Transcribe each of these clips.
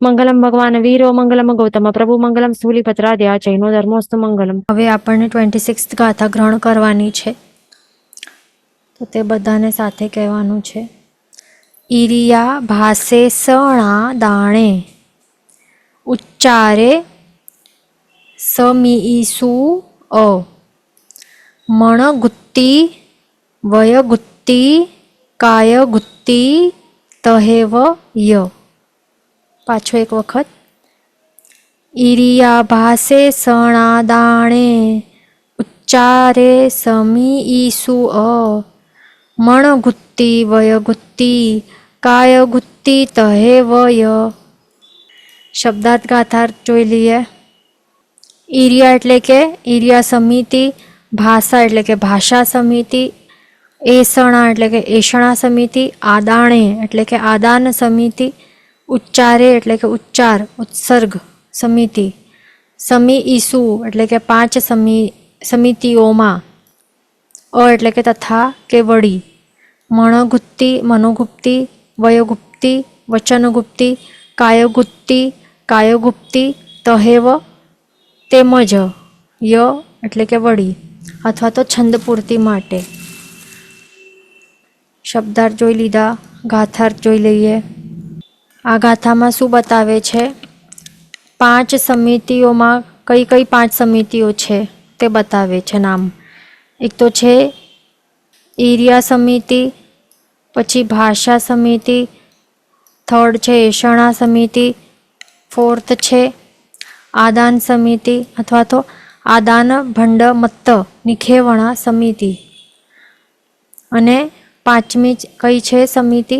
મંગલમ ભગવાન વીરો મંગલમ ગૌતમ પ્રભુ મંગલમ સ્થૂલીપત્રાદ્યા જૈનો ધર્મોસ્તુ મંગલમ. હવે આપણને 26th ગાથા ગ્રહણ કરવાની છે, તો તે બધાને સાથે કહેવાનું છે. ઈરિયા ભાસે સણા દાણે ઉચ્ચારે સમીઈસુ અ મણગુત્તી વયગુત્તી કાયગુત્તી તહેવ ય. પાછો એક વખત. ઈરિયા ભાસે સણા દાણે ઉચ્ચારે સમીઈસુ અ મણગુત્તી વયગુત્તી કાયગુત્તી તહેવ ય. શબ્દાર્થ ગાથાર્થ જોઈ લઈએ. ઈરિયા એટલે કે ઈરિયા સમિતિ, ભાષા એટલે કે ભાષા સમિતિ, એસણા એટલે કે એષણા સમિતિ, આદાણે એટલે કે આદાન સમિતિ, ઉચ્ચારે એટલે કે ઉચ્ચાર ઉત્સર્ગ સમિતિ, સમીઈસુ એટલે કે 5 સમિતિઓમાં, અ એટલે કે તથા કે વળી, મણગુપ્તી મનોગુપ્તી, વયગુપ્તી વચનગુપ્તી, કાયગુપ્તી કાયગુપ્તી તહેવ તેમજ, ય એટલે કે વળી અથવા તો છંદ પૂર્તિ માટે. શબ્દાર્થ જોઈ લીધા, ગાથાર્થ જોઈ લઈએ. આ ગાથામાં શું બતાવે છે? 5 સમિતિઓમાં કઈ કઈ 5 સમિતિઓ છે તે બતાવે છે નામ. એક તો છે ઈરિયા સમિતિ, પછી ભાષા સમિતિ, થર્ડ છે એષણા સમિતિ, ફોર્થ છે આદાન સમિતિ અથવા તો આદાન ભંડ મત્ત નિખેવણા સમિતિ, અને 5મી કઈ છે સમિતિ?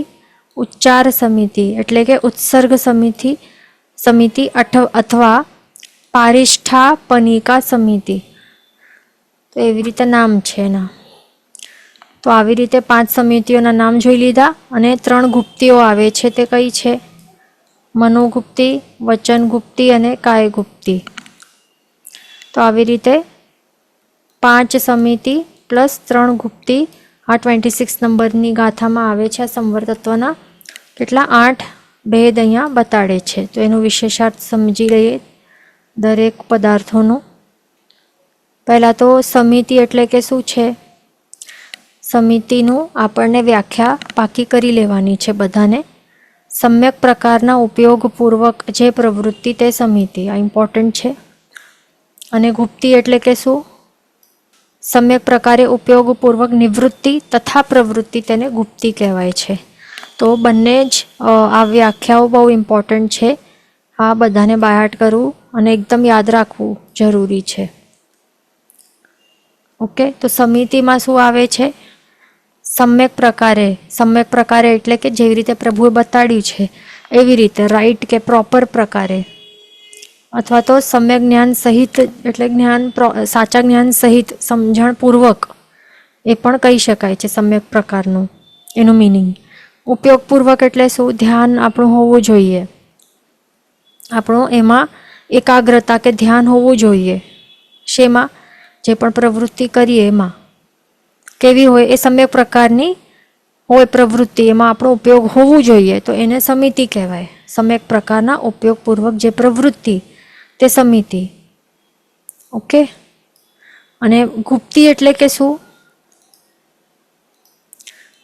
ઉચ્ચાર સમિતિ એટલે કે ઉત્સર્ગ સમિતિ અથવા પારિષ્ઠાપનિકા સમિતિ. તો એવી રીતે નામ છે એના. તો આવી રીતે 5 સમિતિઓના નામ જોઈ લીધા. અને 3 ગુપ્તીઓ આવે છે, તે કઈ છે? મનોગુપ્તી, વચનગુપ્તી અને કાયગુપ્તી. તો આવી રીતે 5 સમિતિ પ્લસ 3 ગુપ્તી આ 26 નંબરની ગાથામાં આવે છે. આ સંવર તત્વના કેટલા 8 ભેદ અહીંયા બતાડે છે. તો એનો વિશેષાર્થ સમજી લઈએ દરેક પદાર્થોનું. પહેલાં તો સમિતિ એટલે કે શું છે? સમિતિનું આપણને વ્યાખ્યા પાકી કરી લેવાની છે બધાને. સમ્યક પ્રકારના ઉપયોગપૂર્વક જે પ્રવૃત્તિ તે સમિતિ, આ ઇમ્પોર્ટન્ટ છે. અને ગુપ્તી એટલે કે શું? સમ્યક પ્રકારે ઉપયોગપૂર્વક નિવૃત્તિ તથા પ્રવૃત્તિ, તેને ગુપ્તી કહેવાય છે. તો બંને જ આ વ્યાખ્યાઓ બહુ ઇમ્પોર્ટન્ટ છે. આ બધાને બાયહાર્ટ કરવું અને એકદમ યાદ રાખવું જરૂરી છે. ઓકે, તો સમિતિમાં શું આવે છે? સમ્યક પ્રકારે એટલે કે જેવી રીતે પ્રભુએ બતાડ્યું છે એવી રીતે, રાઈટ કે પ્રોપર પ્રકારે, અથવા તો સમ્યક જ્ઞાન સહિત એટલે સાચા જ્ઞાન સહિત સમજણપૂર્વક, એ પણ કહી શકાય છે સમ્યક પ્રકારનું, એનું મિનિંગ. ઉપયોગપૂર્વક એટલે શું? ધ્યાન આપણું હોવું જોઈએ, આપણું એમાં એકાગ્રતા કે ધ્યાન હોવું જોઈએ. શેમાં? જે પણ પ્રવૃત્તિ કરીએ એમાં કેવી હોય? એ સમ્યક પ્રકારની હોય પ્રવૃત્તિ, એમાં આપણો ઉપયોગ હોવું જોઈએ, તો એને સમિતિ કહેવાય. સમ્યક પ્રકારના ઉપયોગપૂર્વક જે પ્રવૃત્તિ, તે સમિતિ. ઓકે. અને ગુપ્તી એટલે કે શું?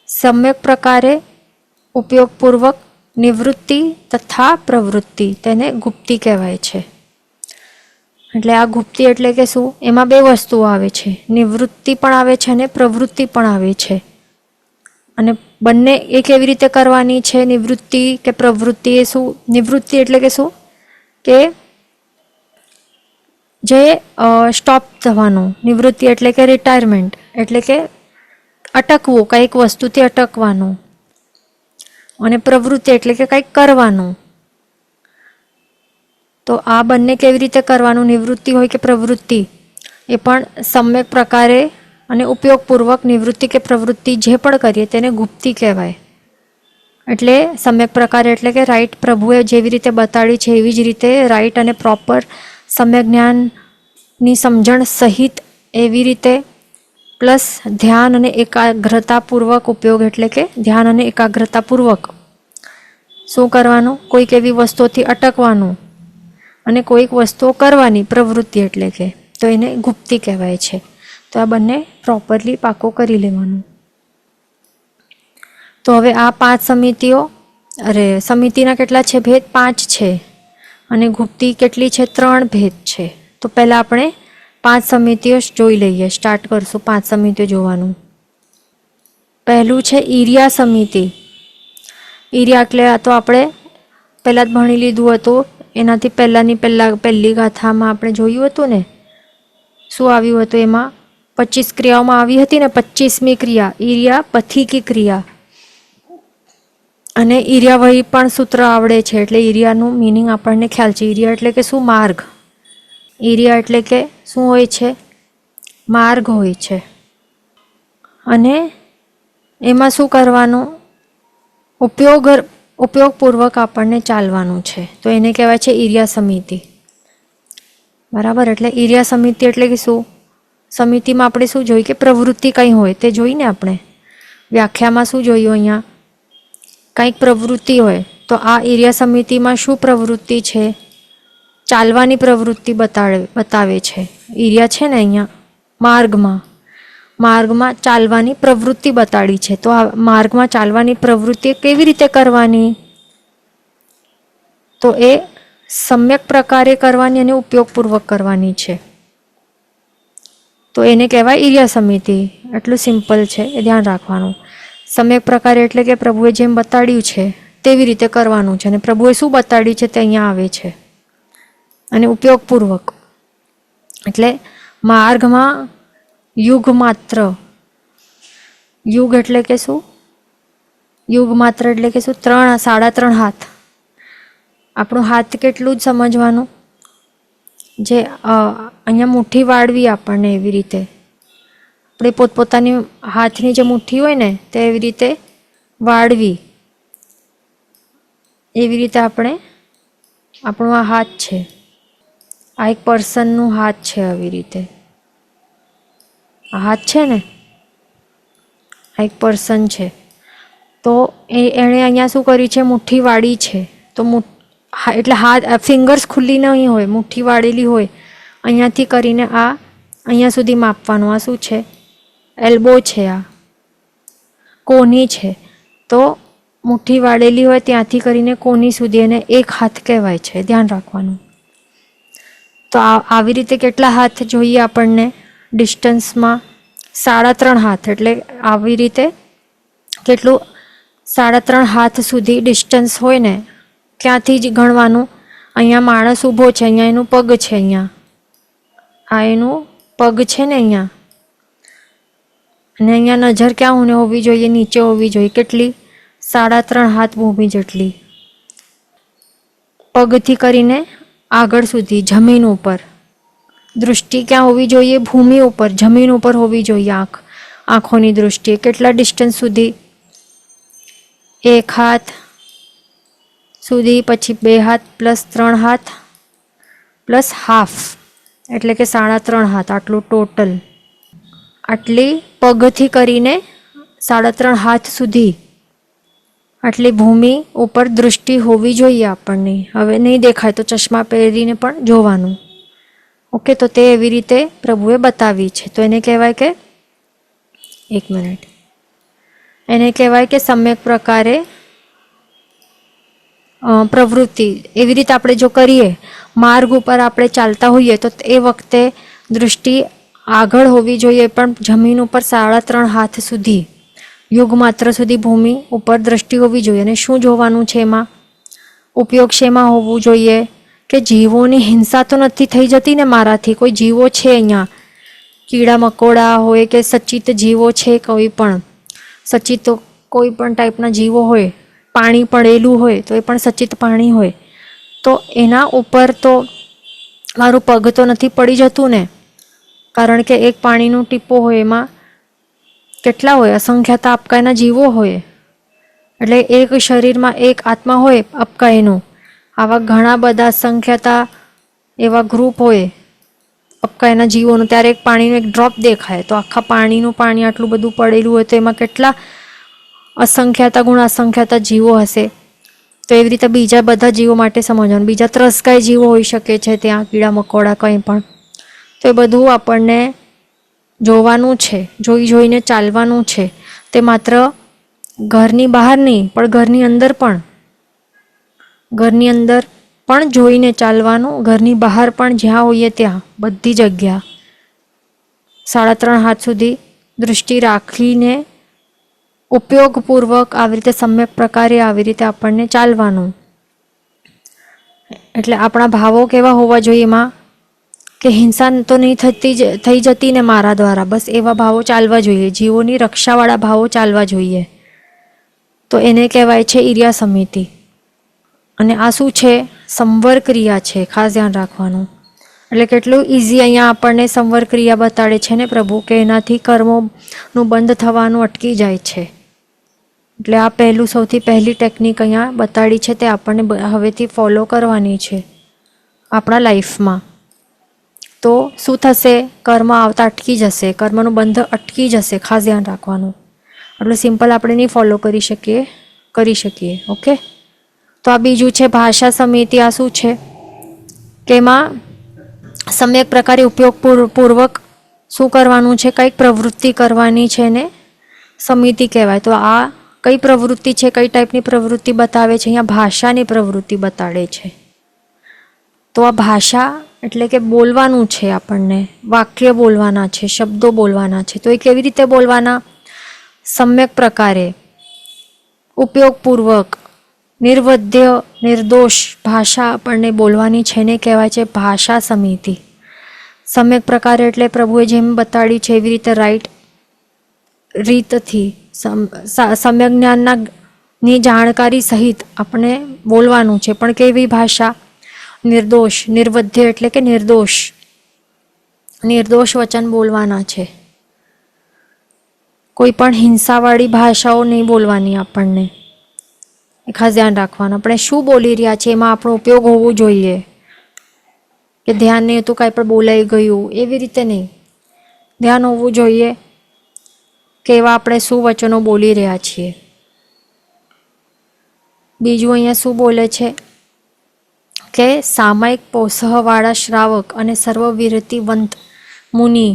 સમ્યક પ્રકારે ઉપયોગપૂર્વક નિવૃત્તિ તથા પ્રવૃત્તિ, તેને ગુપ્તી કહેવાય છે. એટલે આ ગુપ્તી એટલે કે શું? એમાં 2 વસ્તુઓ આવે છે, નિવૃત્તિ પણ આવે છે અને પ્રવૃત્તિ પણ આવે છે. અને બંને એ કેવી રીતે કરવાની છે? નિવૃત્તિ કે પ્રવૃત્તિ? એ શું? નિવૃત્તિ એટલે કે શું? કે જે સ્ટોપ થવાનું. નિવૃત્તિ એટલે કે રિટાયરમેન્ટ, એટલે કે અટકવું, કંઈક વસ્તુથી અટકવાનું. અને પ્રવૃત્તિ એટલે કે કંઈક કરવાનું. તો આ બંને કેવી રીતે કરવાનું? નિવૃત્તિ હોય કે પ્રવૃત્તિ, એ પણ સમ્યક પ્રકારે અને ઉપયોગપૂર્વક નિવૃત્તિ કે પ્રવૃત્તિ જે પણ કરીએ તેને ગુપ્તી કહેવાય. એટલે સમ્યક પ્રકારે એટલે કે રાઈટ, પ્રભુએ જેવી રીતે બતાડી છે એવી જ રીતે રાઈટ અને પ્રોપર સમ્યક જ્ઞાનની સમજણ સહિત એવી રીતે, પ્લસ ધ્યાન અને એકાગ્રતાપૂર્વક ઉપયોગ એટલે કે ધ્યાન અને એકાગ્રતાપૂર્વક શું કરવાનું? કોઈક એવી વસ્તુઓથી અટકવાનું અને કોઈક વસ્તુઓ કરવાની પ્રવૃત્તિ, એટલે કે તો એને ગુપ્તિ કહેવાય છે. તો આ બંને પ્રોપરલી પાકો કરી લેવાનું. તો હવે આ 5 સમિતિઓ, સમિતિના કેટલા છે ભેદ? 5 છે. અને ગુપ્તિ કેટલી છે? 3 ભેદ છે. તો પહેલાં આપણે 5 સમિતિઓ જોઈ લઈએ. સ્ટાર્ટ કરશું 5 સમિતિઓ જોવાનું. પહેલું છે ઈર્યા સમિતિ. ઈર્યા એટલે આ તો આપણે પહેલાં જ ભણી લીધું હતું. એનાથી પહેલી ગાથામાં આપણે જોયું હતું ને, શું આવ્યું હતું એમાં? 25 ક્રિયાઓમાં આવી હતી ને, 25મી ક્રિયા ઈર્યા પથિકી ક્રિયા. અને ઈર્યા વહી પણ સૂત્ર આવડે છે, એટલે ઈર્યાનું મિનિંગ આપણને ખ્યાલ છે. ઈર્યા એટલે કે શું? માર્ગ. ઈર્યા એટલે કે શું હોય છે? માર્ગ હોય છે. અને એમાં શું કરવાનું? ઉપયોગપૂર્વક આપણને ચાલવાનું છે. તો એને કહેવાય છે ઈર્યા સમિતિ. બરાબર. એટલે ઈર્યા સમિતિ એટલે કે શું? સમિતિમાં આપણે શું જોયું? કે પ્રવૃત્તિ કંઈ હોય તે જોઈને આપણે વ્યાખ્યામાં શું જોયું? અહીંયા કંઈક પ્રવૃત્તિ હોય તો આ ઈર્યા સમિતિમાં શું પ્રવૃત્તિ છે? ચાલવાની પ્રવૃત્તિ બતાવે છે. ઈર્યા છે ને અહીંયા માર્ગમાં ચાલવાની પ્રવૃત્તિ બતાડી છે. તો આ માર્ગમાં ચાલવાની પ્રવૃત્તિ કેવી રીતે કરવાની? તો એ સમ્યક પ્રકારે કરવાની અને ઉપયોગપૂર્વક કરવાની છે. તો એને કહેવાય ઈર્યા સમિતિ. એટલું સિમ્પલ છે, એ ધ્યાન રાખવાનું. સમ્યક પ્રકારે એટલે કે પ્રભુએ જેમ બતાડ્યું છે તેવી રીતે કરવાનું છે. અને પ્રભુએ શું બતાડ્યું છે તે અહીંયા આવે છે. અને ઉપયોગપૂર્વક એટલે માર્ગમાં યુગ માત્ર. યુગ એટલે કે શું? યુગ માત્ર એટલે કે શું? 3.5 હાથ. આપણું હાથ કેટલું જ સમજવાનું? જે અહીંયા મુઠ્ઠી વાળવી આપણને, એવી રીતે આપણે પોતપોતાની હાથની જે મુઠ્ઠી હોય ને તે એવી રીતે વાળવી. એવી રીતે આપણો આ હાથ છે. આ એક પર્સનનું હાથ છે. આવી રીતે આ હાથ છે ને, આ એક પર્સન છે. તો એણે અહીંયા શું કર્યું છે? મુઠ્ઠી વાળી છે. તો એટલે હાથ, ફિંગર્સ ખુલ્લી નહીં હોય, મુઠ્ઠી વાળેલી હોય. અહીંયાથી કરીને આ અહીંયા સુધી માપવાનું. આ શું છે? એલ્બો છે. આ કોની છે. તો મુઠ્ઠી વાળેલી હોય ત્યાંથી કરીને કોની સુધી એને એક હાથ કહેવાય છે. ધ્યાન રાખવાનું. તો આવી રીતે કેટલા હાથ જોઈએ આપણને ડિસ્ટન્સમાં? 3.5 હાથ. એટલે આવી રીતે કેટલું? 3.5 હાથ સુધી ડિસ્ટન્સ હોય ને, ક્યાંથી જ ગણવાનું? અહીંયા માણસ ઊભો છે, અહીંયા એનું પગ છે, અહીંયા આ એનું પગ છે ને અહીંયા. અને અહીંયા નજર ક્યાં હોવી જોઈએ? નીચે હોવી જોઈએ. કેટલી? 3.5 હાથ ભૂમિ જેટલી. પગથી કરીને આગળ સુધી જમીન ઉપર. દૃષ્ટિ ક્યાં હોવી જોઈએ? ભૂમિ ઉપર, જમીન ઉપર હોવી જોઈએ. આંખોની દૃષ્ટિ કેટલા ડિસ્ટન્સ સુધી? 1 હાથ સુધી, પછી 2 હાથ પ્લસ 3 હાથ પ્લસ હાફ, એટલે કે 3.5 હાથ. આટલું ટોટલ. આટલી પગથી કરીને 3.5 હાથ સુધી આટલી ભૂમિ ઉપર દૃષ્ટિ હોવી જોઈએ આપણને. હવે નહીં દેખાય તો ચશ્મા પહેરીને પણ જોવાનું. ઓકે. તો તે એવી રીતે પ્રભુએ બતાવી છે. તો એને કહેવાય કે, એક મિનિટ, એને કહેવાય કે સમ્યક પ્રકારે પ્રવૃત્તિ. એવી રીતે આપણે જો કરીએ, માર્ગ ઉપર આપણે ચાલતા હોઈએ તો એ વખતે દૃષ્ટિ આગળ હોવી જોઈએ, પણ જમીન ઉપર 3.5 હાથ સુધી, યુગ માત્ર સુધી ભૂમિ ઉપર દૃષ્ટિ હોવી જોઈએ. અને શું જોવાનું છે એમાં? ઉપયોગ શેમાં હોવું જોઈએ? કે જીવોની હિંસા તો નથી થઈ જતી ને મારાથી? કોઈ જીવો છે અહીંયા, કીડા મકોડા હોય કે સચિત જીવો છે, કોઈ પણ સચિત કોઈ પણ ટાઈપના જીવો હોય, પાણી પડેલું હોય તો એ પણ સચિત પાણી હોય, તો એના ઉપર તો મારું પગ તો નથી પડી જતું ને? કારણ કે એક પાણીનું ટીપો હોય એમાં કેટલા હોય? અસંખ્યતા અપકાયના જીવો હોય. એટલે એક શરીરમાં એક આત્મા હોય અપકાયનું. આવા ઘણા બધા અસંખ્યતા એવા ગ્રુપ હોય અપકાયના જીવોનું. ત્યારે એક પાણીનું એક ડ્રોપ દેખાય તો આખા પાણીનું પાણી આટલું બધું પડેલું હોય તો એમાં કેટલા અસંખ્યતા ગુણ અસંખ્યતા જીવો હશે. તો એવી રીતે બીજા બધા જીવો માટે સમજવાનું. બીજા ત્રસ્કાય જીવો હોઈ શકે છે ત્યાં, કીડા મકોડા કંઈ પણ. તો એ બધું આપણને જોવાનું છે, જોઈને ચાલવાનું છે. તે માત્ર ઘરની બહાર નહીં પણ ઘરની અંદર પણ. ઘરની અંદર પણ જોઈને ચાલવાનું, ઘરની બહાર પણ જ્યાં હોઈએ ત્યાં બધી જગ્યા 3.5 હાથ સુધી દૃષ્ટિ રાખીને ઉપયોગપૂર્વક આવી રીતે સમ્યક પ્રકારે આવી રીતે આપણને ચાલવાનું. એટલે આપણા ભાવો કેવા હોવા જોઈએ એમાં, કે હિંસા તો નહીં થઈ જતી ને મારા દ્વારા, બસ એવા ભાવો ચાલવા જોઈએ. જીવોની રક્ષાવાળા ભાવો ચાલવા જોઈએ. તો એને કહેવાય છે ઈર્યા સમિતિ. અને આ શું છે? સંવર ક્રિયા છે, ખાસ ધ્યાન રાખવાનું. એટલે કેટલું ઇઝી અહીંયા આપણને સંવર ક્રિયા બતાડે છે ને પ્રભુ, કે એનાથી કર્મોનું બંધ થવાનું અટકી જાય છે. એટલે આ સૌથી પહેલી ટેકનિક અહીંયા બતાડી છે, તે આપણને હવેથી ફોલો કરવાની છે આપણા લાઈફમાં. તો શું થશે? કર્મ આવતા અટકી જશે, કર્મનું બંધ અટકી જશે. ખાસ ધ્યાન રાખવાનું. એટલે સિમ્પલ આપણે નહીં ફોલો કરી શકીએ. ઓકે, તો આ બીજું છે ભાષા સમિતિ. આ શું છે? કે એમાં સમ્યક પ્રકારે ઉપયોગપૂર્વક શું કરવાનું છે? કંઈક પ્રવૃત્તિ કરવાની છે ને સમિતિ કહેવાય. તો આ કઈ પ્રવૃત્તિ છે? કઈ ટાઈપની પ્રવૃત્તિ બતાવે છે? અહીંયા ભાષાની પ્રવૃત્તિ બતાડે છે. તો આ ભાષા એટલે કે બોલવાનું છે, આપણને વાક્ય બોલવાના છે, શબ્દો બોલવાના છે. તો એ કેવી રીતે બોલવાના? સમ્યક પ્રકારે, ઉપયોગપૂર્વક, નિર્વધ્ય, નિર્દોષ ભાષા આપણને બોલવાની છે ને કહેવાય છે ભાષા સમિતિ. સમ્યક પ્રકારે એટલે પ્રભુએ જેમ બતાડી છે એવી રીતે રાઈટ રીતથી સમ્યક જ્ઞાનની જાણકારી સહિત આપણે બોલવાનું છે. પણ કેવી ભાષા? નિર્દોષ, નિર્વધ્ય એટલે કે નિર્દોષ વચન બોલવાના છે. કોઈ પણ હિંસાવાળી ભાષાઓ નહીં બોલવાની આપણને. ખાસ ધ્યાન રાખવાનું. આપણે શું બોલી રહ્યા છીએ એમાં આપણો ઉપયોગ હોવો જોઈએ. કે ધ્યાન નહીં હતું, કાંઈ પણ બોલાઈ ગયું એવી રીતે નહીં. ધ્યાન હોવું જોઈએ કે એવા આપણે શું વચનો બોલી રહ્યા છીએ. બીજું અહીંયા શું બોલે છે? કે સામાયિક પોસહવાળા શ્રાવક અને સર્વવિરતિવંત મુનિ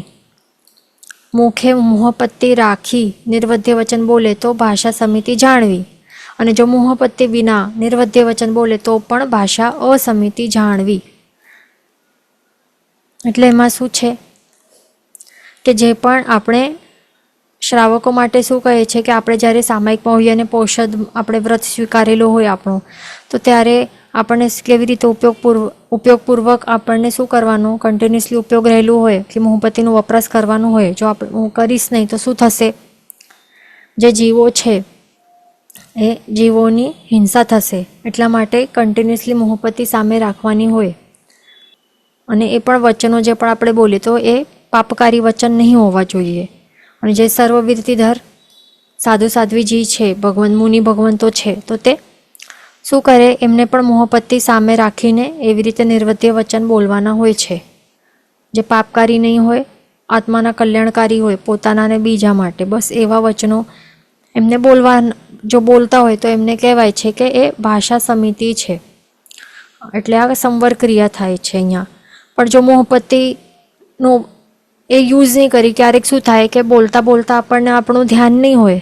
મુખે મોહપત્તિ રાખી નિર્વધ્ય વચન બોલે તો ભાષા સમિતિ જાણવી. અને જો મોહપત્તિ વિના નિર્વધ્ય વચન બોલે તો પણ ભાષા અસમિતિ જાણવી. એટલે એમાં શું છે કે જે પણ આપણે શ્રાવકો માટે શું કહે છે કે આપણે જ્યારે સામાયિકમાં હોઈએ અને પોષદ આપણે વ્રત સ્વીકારેલો હોય આપણો, તો ત્યારે આપણને કેવી રીતે ઉપયોગપૂર્વક આપણને શું કરવાનું? કન્ટિન્યુઅસલી ઉપયોગ રહેલું હોય કે મોહપત્તિનો વપરાશ કરવાનું હોય. જો હું કરીશ નહીં તો શું થશે? જે જીવો છે એ જીવોની હિંસા થશે. એટલા માટે કન્ટિન્યુઅસલી મોહપત્તિ સામે રાખવાની હોય. અને એ પણ વચનો જે પણ આપણે બોલીએ તો એ પાપકારી વચન નહીં હોવા જોઈએ. અને જે સર્વવિરતિધર સાધુ સાધ્વીજી છે, મુનિ ભગવંતો છે, તો તે શું કરે? એમને પણ મોહપત્તિ સામે રાખીને એવી રીતે નિર્વધ્ય વચન બોલવાના હોય છે, જે પાપકારી નહીં હોય, આત્માના કલ્યાણકારી હોય, પોતાના અને બીજા માટે. બસ એવા વચનો એમને જો બોલતા હોય તો એમને કહેવાય છે કે એ ભાષા સમિતિ છે. એટલે આ સંવર ક્રિયા થાય છે અહીંયા. પણ જો મોહપત્તિનો એ યુઝ નહીં કરી, ક્યારેક શું થાય કે બોલતા આપણને આપણું ધ્યાન નહીં હોય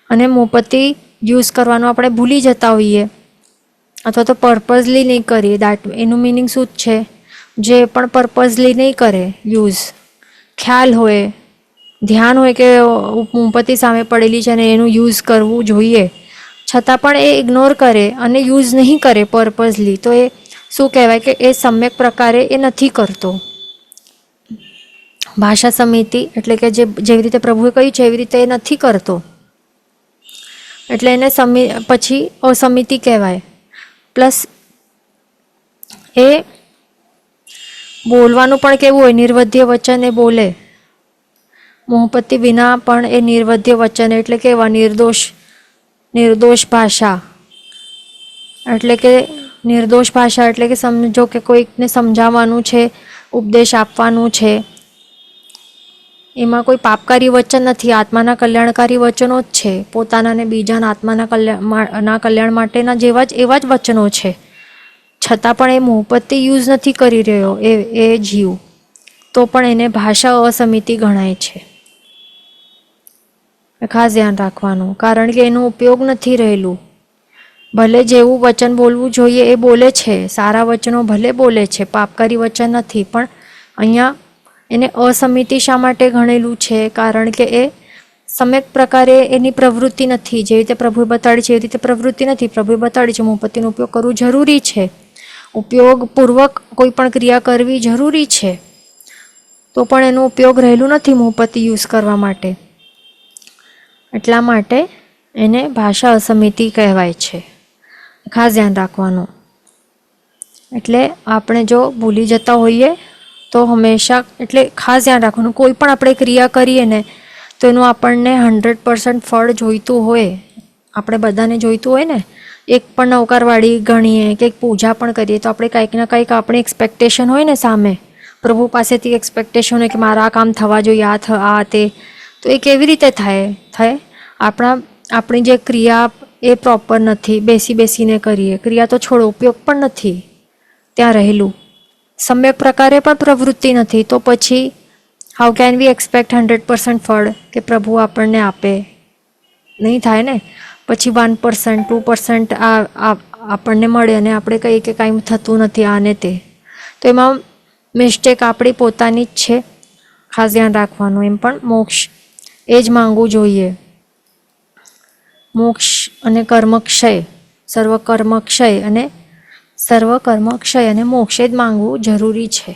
અને મોહપત્તિ યુઝ કરવાનું આપણે ભૂલી જતા હોઈએ, અથવા તો પર્પઝલી નહીં કરીએ. એનું મિનિંગ શું જ છે? જે પણ પર્પઝલી નહીં કરે યુઝ, ખ્યાલ હોય, ધ્યાન હોય કે મોમપત્તિ સામે પડેલી છે અને એનું યુઝ કરવું જોઈએ, છતાં પણ એ ઇગ્નોર કરે અને યુઝ નહીં કરે પર્પઝલી, તો એ શું કહેવાય? કે એ સમ્યક પ્રકારે એ નથી કરતો. ભાષા સમિતિ એટલે કે જેવી રીતે પ્રભુએ કહ્યું છે એવી રીતે એ નથી કરતો. એટલે એને પછી અસમિતિ કહેવાય. પ્લસ એ બોલવાનું પણ કેવું હોય? નિર્વધ્ય વચન એ બોલે. મોહપત્તિ વિના પણ એ નિર્વધ્ય વચન એટલે કેવા? નિર્દોષ ભાષા. એટલે કે નિર્દોષ ભાષા એટલે કે સમજો કે કોઈકને સમજાવવાનું છે, ઉપદેશ આપવાનું છે, એમાં કોઈ પાપકારી વચન નથી, આત્માના કલ્યાણકારી વચનો જ છે, પોતાના અને બીજાના આત્માના કલ્યાણ માટેના જેવા જ એવા જ વચનો છે. છતાં પણ એ મોહપત્તિ યુઝ નથી કરી રહ્યો એ જીવ, તો પણ એને ભાષા અસમિતિ ગણાય છે. ખાસ ધ્યાન રાખવાનું, કારણ કે એનો ઉપયોગ નથી રહેલું. ભલે જેવું વચન બોલવું જોઈએ એ બોલે છે, સારા વચનો ભલે બોલે છે, પાપકારી વચન નથી, પણ અહીંયા એને અસમિતિ શા માટે ગણેલું છે? કારણ કે એ સમ્યક પ્રકારે એની પ્રવૃત્તિ નથી, જેવી રીતે પ્રભુએ બતાડી છે એવી રીતે પ્રવૃત્તિ નથી. પ્રભુએ બતાડી છે મોહપત્તિનો ઉપયોગ કરવો જરૂરી છે, ઉપયોગપૂર્વક કોઈ પણ ક્રિયા કરવી જરૂરી છે, તો પણ એનો ઉપયોગ રહેલું નથી મોહપત્તિ યુઝ કરવા માટે. એટલા માટે એને ભાષા અસમિતિ કહેવાય છે. ખાસ ધ્યાન રાખવાનું. એટલે આપણે જો ભૂલી જતા હોઈએ તો હંમેશા, એટલે ખાસ ધ્યાન રાખવાનું, કોઈ પણ આપણે ક્રિયા કરીએ ને તો એનું આપણને 100% ફળ જોઈતું હોય, આપણે બધાને જોઈતું હોય ને. એક પણ નવકારવાળી ગણીએ કે પૂજા પણ કરીએ તો આપણે કંઈક ના કંઈક આપણી એક્સપેક્ટેશન હોય ને સામે, પ્રભુ પાસેથી એક્સપેક્ટેશન હોય કે મારા આ કામ થવા જોઈએ, આ તે. તો એ કેવી રીતે થાય? આપણી જે ક્રિયા એ પ્રોપર નથી, બેસીને કરીએ ક્રિયા તો છોડો, ઉપયોગ પણ નથી ત્યાં રહેલું, સમ્યક પ્રકારે પણ પ્રવૃત્તિ નથી, તો પછી હાઉ કેન વી એક્સપેક્ટ 100% ફળ કે પ્રભુ આપણને આપે? નહીં થાય ને. પછી 1%, 2% આપણને મળે અને આપણે કહીએ કે કાંઈ થતું નથી આને તે. તો એમાં મિસ્ટેક આપણી પોતાની જ છે. ખાસ ધ્યાન રાખવાનું. એમ પણ મોક્ષ એ જ માંગવું જોઈએ. મોક્ષ અને કર્મક્ષય, સર્વકર્મક્ષય અને મોક્ષ જ માંગવું જરૂરી છે.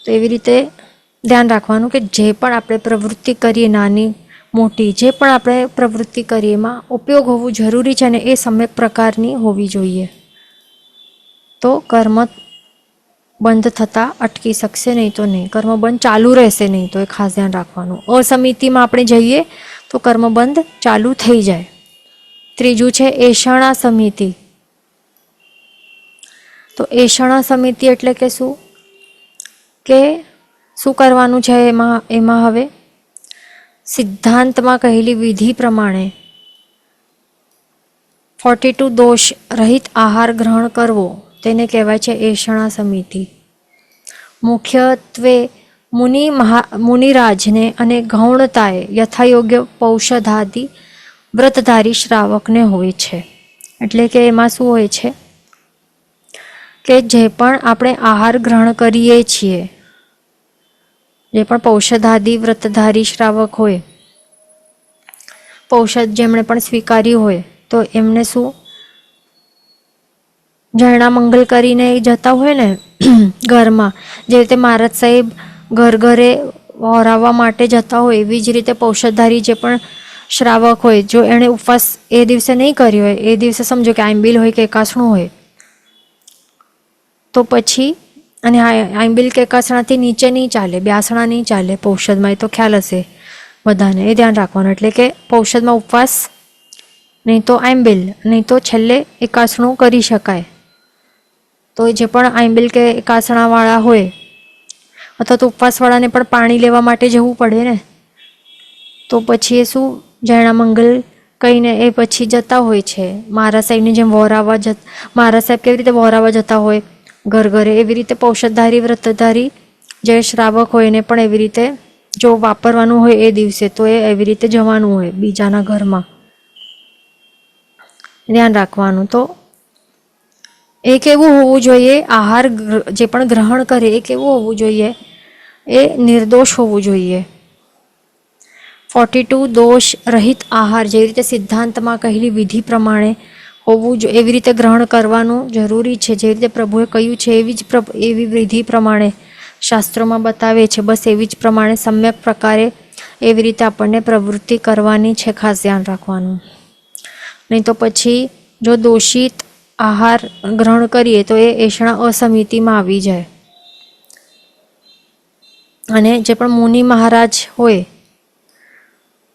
તો એવી રીતે ધ્યાન રાખવાનું કે જે પણ આપણે પ્રવૃત્તિ કરીએ, નાની મોટી જે પણ આપણે પ્રવૃત્તિ કરીએ એમાં ઉપયોગ હોવું જરૂરી છે, અને એ સમ્યક પ્રકારની હોવી જોઈએ. તો કર્મ બંધ થતાં અટકી શકશે, નહીં તો નહીં. કર્મ બંધ ચાલુ રહેશે નહીં તો. એ ખાસ ધ્યાન રાખવાનું. અસમિતિમાં આપણે જઈએ તો કર્મ બંધ ચાલુ થઈ જાય. ત્રીજું છે એષણા સમિતિ. તો એષણા સમિતિ એટલે કે શું? કે શું કરવાનું છે એમાં હવે સિદ્ધાંતમાં કહેલી વિધિ પ્રમાણે 42 દોષ રહિત આહાર ગ્રહણ કરવો, તેને કહેવાય છે એષણા સમિતિ. મુખ્યત્વે મુનિરાજને અને ગૌણતાએ યથાયોગ્ય પૌષધાદિ વ્રતધારી શ્રાવકને હોય છે. એટલે કે એમાં શું હોય છે કે જે પણ આપણે આહાર ગ્રહણ કરીએ છીએ, જે પણ પૌષધાદિ વ્રતધારી શ્રાવક હોય, પૌષધ જેમણે પણ સ્વીકાર્યું હોય, તો એમને શું જરણા મંગલ કરીને જતા હોય ને ઘરમાં, જે રીતે મહારાજ સાહેબ ઘરે વહોરાવવા માટે જતા હોય, એવી જ રીતે પૌષધધારી જે પણ શ્રાવક હોય, જો એણે ઉપવાસ એ દિવસે નહીં કર્યો હોય, એ દિવસે સમજો કે આંબીલ હોય કે એકાસણું હોય, તો પછી, અને આંબીલ કે એકાસણાથી નીચે નહીં ચાલે, બ્યાસણા નહીં ચાલે પૌષધમાં, એ તો ખ્યાલ હશે બધાને, એ ધ્યાન રાખવાનું. એટલે કે પૌષધમાં ઉપવાસ, નહીં તો આંબીલ, નહીં તો છેલ્લે એકાસણું કરી શકાય. તો જે પણ આંબીલ કે એકાસણાવાળા હોય, અથવા તો ઉપવાસવાળાને પણ પાણી લેવા માટે જવું પડે ને, તો પછી એ શું જરણા મંગલ કહીને એ પછી જતા હોય છે. મહારાજ સાહેબની જેમ મહારાજ સાહેબ કેવી રીતે વહોરાવા જતા હોય ઘરે, એવી રીતે પૌષધધારી વ્રતધારી જે શ્રાવક હોય એને પણ એવી રીતે જો વાપરવાનું હોય એ દિવસે, તો એ એવી રીતે જવાનું હોય બીજાના ઘરમાં. ધ્યાન રાખવાનું. તો એ કેવું હોવું જોઈએ? આહાર જે પણ ગ્રહણ કરે એ કેવું હોવું જોઈએ? એ નિર્દોષ હોવું જોઈએ. 42 દોષ રહિત આહાર, જેવી રીતે સિદ્ધાંતમાં કહેલી વિધિ પ્રમાણે હોવું જોઈએ, એવી રીતે ગ્રહણ કરવાનું જરૂરી છે. જેવી રીતે પ્રભુએ કહ્યું છે એવી વિધિ પ્રમાણે શાસ્ત્રોમાં બતાવે છે, બસ એવી જ પ્રમાણે સમ્યક પ્રકારે એવી રીતે આપણને પ્રવૃત્તિ કરવાની છે. ખાસ ધ્યાન રાખવાનું. નહીં તો પછી જો દોષિત આહાર ગ્રહણ કરીએ તો એ એષણા અસમિતિમાં આવી જાય. અને જે પણ મુનિ મહારાજ હોય,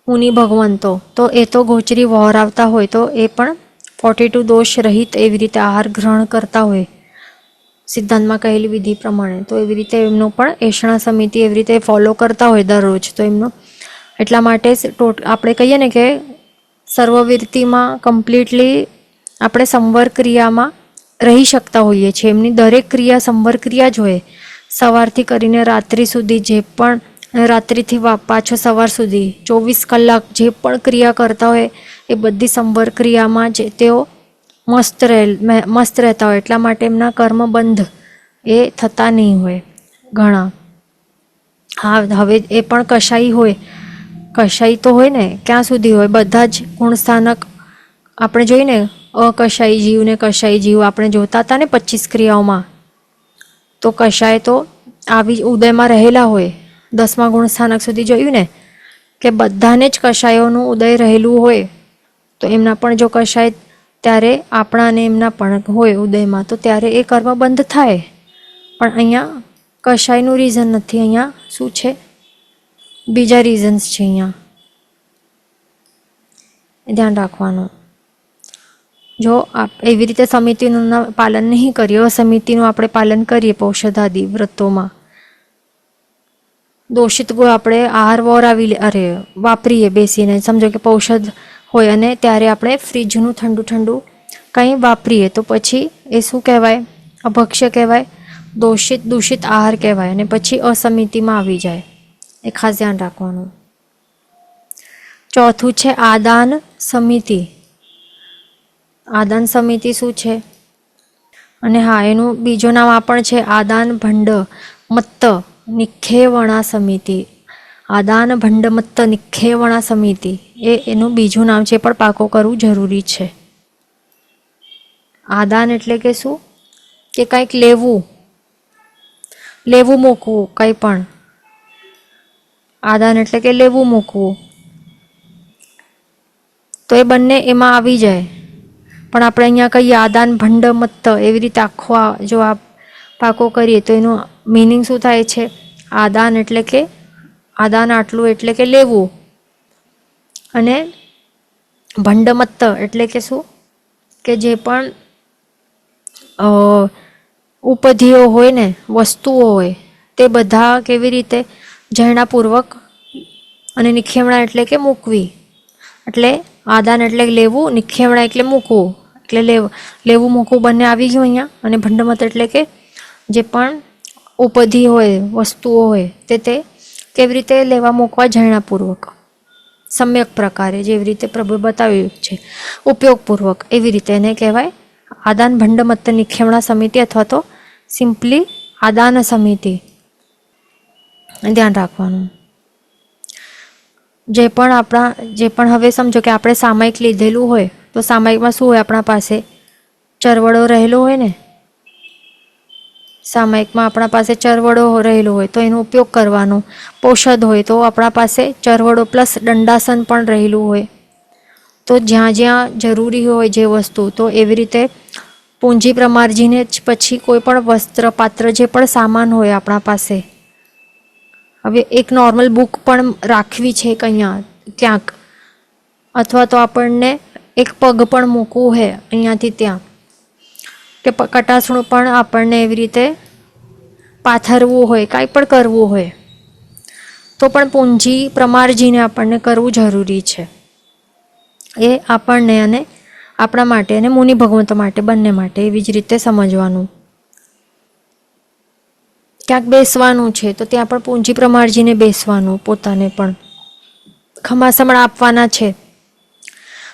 મુનિ ભગવંતો, તો એ તો ગોચરી વહોરાવતા હોય, તો એ પણ 42 દોષ રહિત એવી રીતે આહાર ગ્રહણ કરતા હોય, સિદ્ધાંતમાં કહેલી વિધિ પ્રમાણે. તો એવી રીતે એમનો પણ એષણા સમિતિ એવી રીતે ફોલો કરતા હોય દરરોજ. તો એમનો એટલા માટે આપણે કહીએ ને કે સર્વવૃત્તિમાં કમ્પ્લીટલી આપણે સંવર ક્રિયામાં રહી શકતા હોઈએ છીએ. એમની દરેક ક્રિયા સંવર ક્રિયા જ હોય. સવારથી કરીને રાત્રિ સુધી જે પણ, રાત્રિથી પાછો સવાર સુધી 24 કલાક જે પણ ક્રિયા કરતા હોય એ બધી સંવર ક્રિયામાં જ તેઓ મસ્ત રહેતા હોય. એટલા માટે એમના કર્મ બંધ એ થતા નહીં હોય ઘણા. હા, હવે એ પણ કશાઈ હોય, કશાઈ તો હોય ને, ક્યાં સુધી હોય? બધા જ ગુણસ્થાનક આપણે જોઈને અકશાઈ જીવ ને કશાઈ જીવ આપણે જોતા હતા ને 25 ક્રિયાઓમાં. તો કશાય તો આવી ઉદયમાં રહેલા હોય. 10મા ગુણસ્થાનક સુધી જોયું ને કે બધાને જ કશાયોનું ઉદય રહેલું હોય. તો એમના પણ જો કશાય ત્યારે આપણા અને એમના પણ હોય ઉદયમાં, તો ત્યારે એ કર્મ બંધ થાય. પણ અહીંયા કશાયનું રીઝન નથી. અહીંયા શું છે? બીજા રીઝન્સ છે. અહીંયા ધ્યાન રાખવાનું. જો એવી રીતે સમિતિનું પાલન નહીં કરીએ, અસમિતિનું આપણે પાલન કરીએ પૌષધાદિ વ્રતોમાં, દોષિત ગો આપણે આહાર વાપરીએ બેસીને, સમજો કે પૌષધ હોય અને ત્યારે આપણે ફ્રીજનું ઠંડુ કંઈ વાપરીએ, તો પછી એ શું કહેવાય? અભક્ષ્ય કહેવાય, દૂષિત આહાર કહેવાય અને પછી અસમિતિમાં આવી જાય. એ ખાસ ધ્યાન રાખવાનું. ચોથું છે આદાન સમિતિ. આદાન સમિતિ શું છે? અને હા, એનું બીજું નામ આ પણ છે, આદાન ભંડ મત્ત નિખેવણા સમિતિ. આદાન ભંડ મત્ત નિખેવણા સમિતિ એ એનું બીજું નામ છે, પણ પાકો કરવું જરૂરી છે. આદાન એટલે કે શું? કે કંઈક લેવું મૂકવું, કંઈ પણ. આદાન એટલે કે લેવું મૂકવું. તો એ બંને એમાં આવી જાય. પણ આપણે અહીંયા કહીએ આદાન ભંડ મત્ત, એવી રીતે આખો જો આ પાકો કરીએ તો એનું મિનિંગ શું થાય છે? આદાન એટલે કે આદાન આટલું એટલે કે લેવું, અને ભંડ મત્ત એટલે કે શું? કે જે પણ ઉપધિઓ હોય ને, વસ્તુઓ હોય, તે બધા કેવી રીતે જૈણાપૂર્વક, અને નિખેવણા એટલે કે મૂકવી. એટલે આદાન એટલે લેવું, નિખેવણા એટલે મૂકવું. એટલે લેવું મૂકવું બંને આવી ગયું અહીંયા. અને ભંડમત એટલે કે જે પણ ઉપધિ હોય, વસ્તુઓ હોય, તે કેવી રીતે લેવા મૂકવા જૈણાપૂર્વક, સમ્યક પ્રકારે, જેવી રીતે પ્રભુએ બતાવ્યું છે, ઉપયોગપૂર્વક, એવી રીતે એને કહેવાય આદાન ભંડમત્ત નિખેવણા સમિતિ, અથવા તો સિમ્પલી આદાન સમિતિ. ધ્યાન રાખવાનું. જે પણ હવે સમજો કે આપણે સામાયિક લીધેલું હોય, તો સામાયિકમાં શું હોય? આપણા પાસે ચરવડો રહેલો હોય ને, સામાયિકમાં આપણા પાસે ચરવડો રહેલો હોય તો એનો ઉપયોગ કરવાનો. પૌષધ હોય તો આપણા પાસે ચરવડો પ્લસ દંડાસન પણ રહેલું હોય. તો જ્યાં જરૂરી હોય જે વસ્તુ, તો એવી રીતે પૂંજી પ્રમારજીને જ પછી કોઈ પણ વસ્ત્ર પાત્ર જે પણ સામાન હોય આપણા પાસે, હવે એક નોર્મલ બુક પણ રાખવી છે અહીંયા ક્યાંક, અથવા તો આપણને એક પગ પણ મૂકવું હોય અહીંયાથી ત્યાં, કે કટાસણું પણ આપણને એવી રીતે પાથરવું હોય, કાંઈ પણ કરવું હોય, તો પણ પૂંજી પ્રમારજીને આપણને કરવું જરૂરી છે. એ આપણને અને આપણા માટે અને મુનિ ભગવંતો માટે, બંને માટે એવી જ રીતે સમજવાનું. ક્યાંક બેસવાનું છે તો ત્યાં પણ પૂંજી પ્રમારજીને બેસવાનું, પોતાને પણ ખમાસમણ આપવાના છે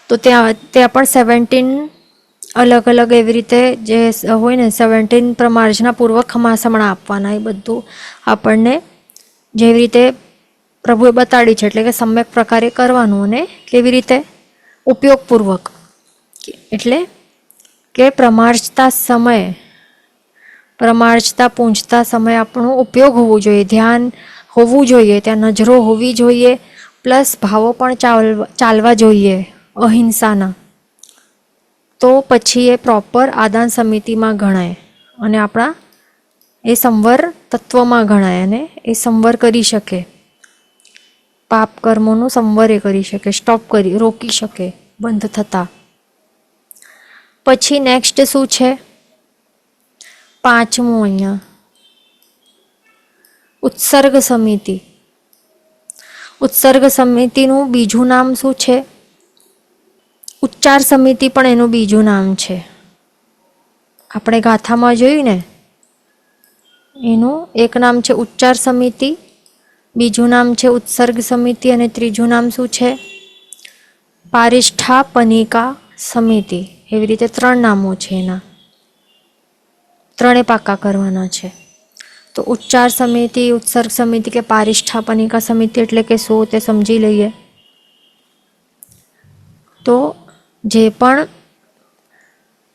તો ત્યાં પણ 17 અલગ અલગ એવી રીતે જે હોય ને 17 પ્રમાર્જના પૂર્વક ખમાસમણ આપવાના. એ બધું આપણને જેવી રીતે પ્રભુએ બતાડી છે, એટલે કે સમ્યક પ્રકારે કરવાનું. અને કેવી રીતે? ઉપયોગપૂર્વક, એટલે કે પ્રમાર્જતા પૂંજતા સમયે આપણું ઉપયોગ હોવું જોઈએ, ધ્યાન હોવું જોઈએ, ત્યાં નજરો હોવી જોઈએ, પ્લસ ભાવો પણ ચાલવા જોઈએ અહિંસાના. તો પછી એ પ્રોપર આદાન સમિતિમાં ગણાય અને આપણા એ સંવર તત્વમાં ગણાય, અને એ સંવર કરી શકે, પાપ કર્મોનું સંવર એ કરી શકે, રોકી શકે બંધ થતા. પછી નેક્સ્ટ શું છે? પાંચમું અહીંયા ઉત્સર્ગ સમિતિ. ઉત્સર્ગ સમિતિનું બીજું નામ શું છે? ઉચ્ચાર સમિતિ પણ એનું બીજું નામ છે. આપણે ગાથામાં જોયું ને, એનું એક નામ છે ઉચ્ચાર સમિતિ, બીજું નામ છે ઉત્સર્ગ સમિતિ અને ત્રીજું નામ શું છે? પારિષ્ઠાપનિકા સમિતિ. એવી રીતે 3 નામો છે એના. 3 પાકા કરવાના છે. તો ઉચ્ચાર સમિતિ, ઉત્સર્ગ સમિતિ કે પારિષ્ઠાપનિકા સમિતિ એટલે કે શું તે સમજી લઈએ. તો જે પણ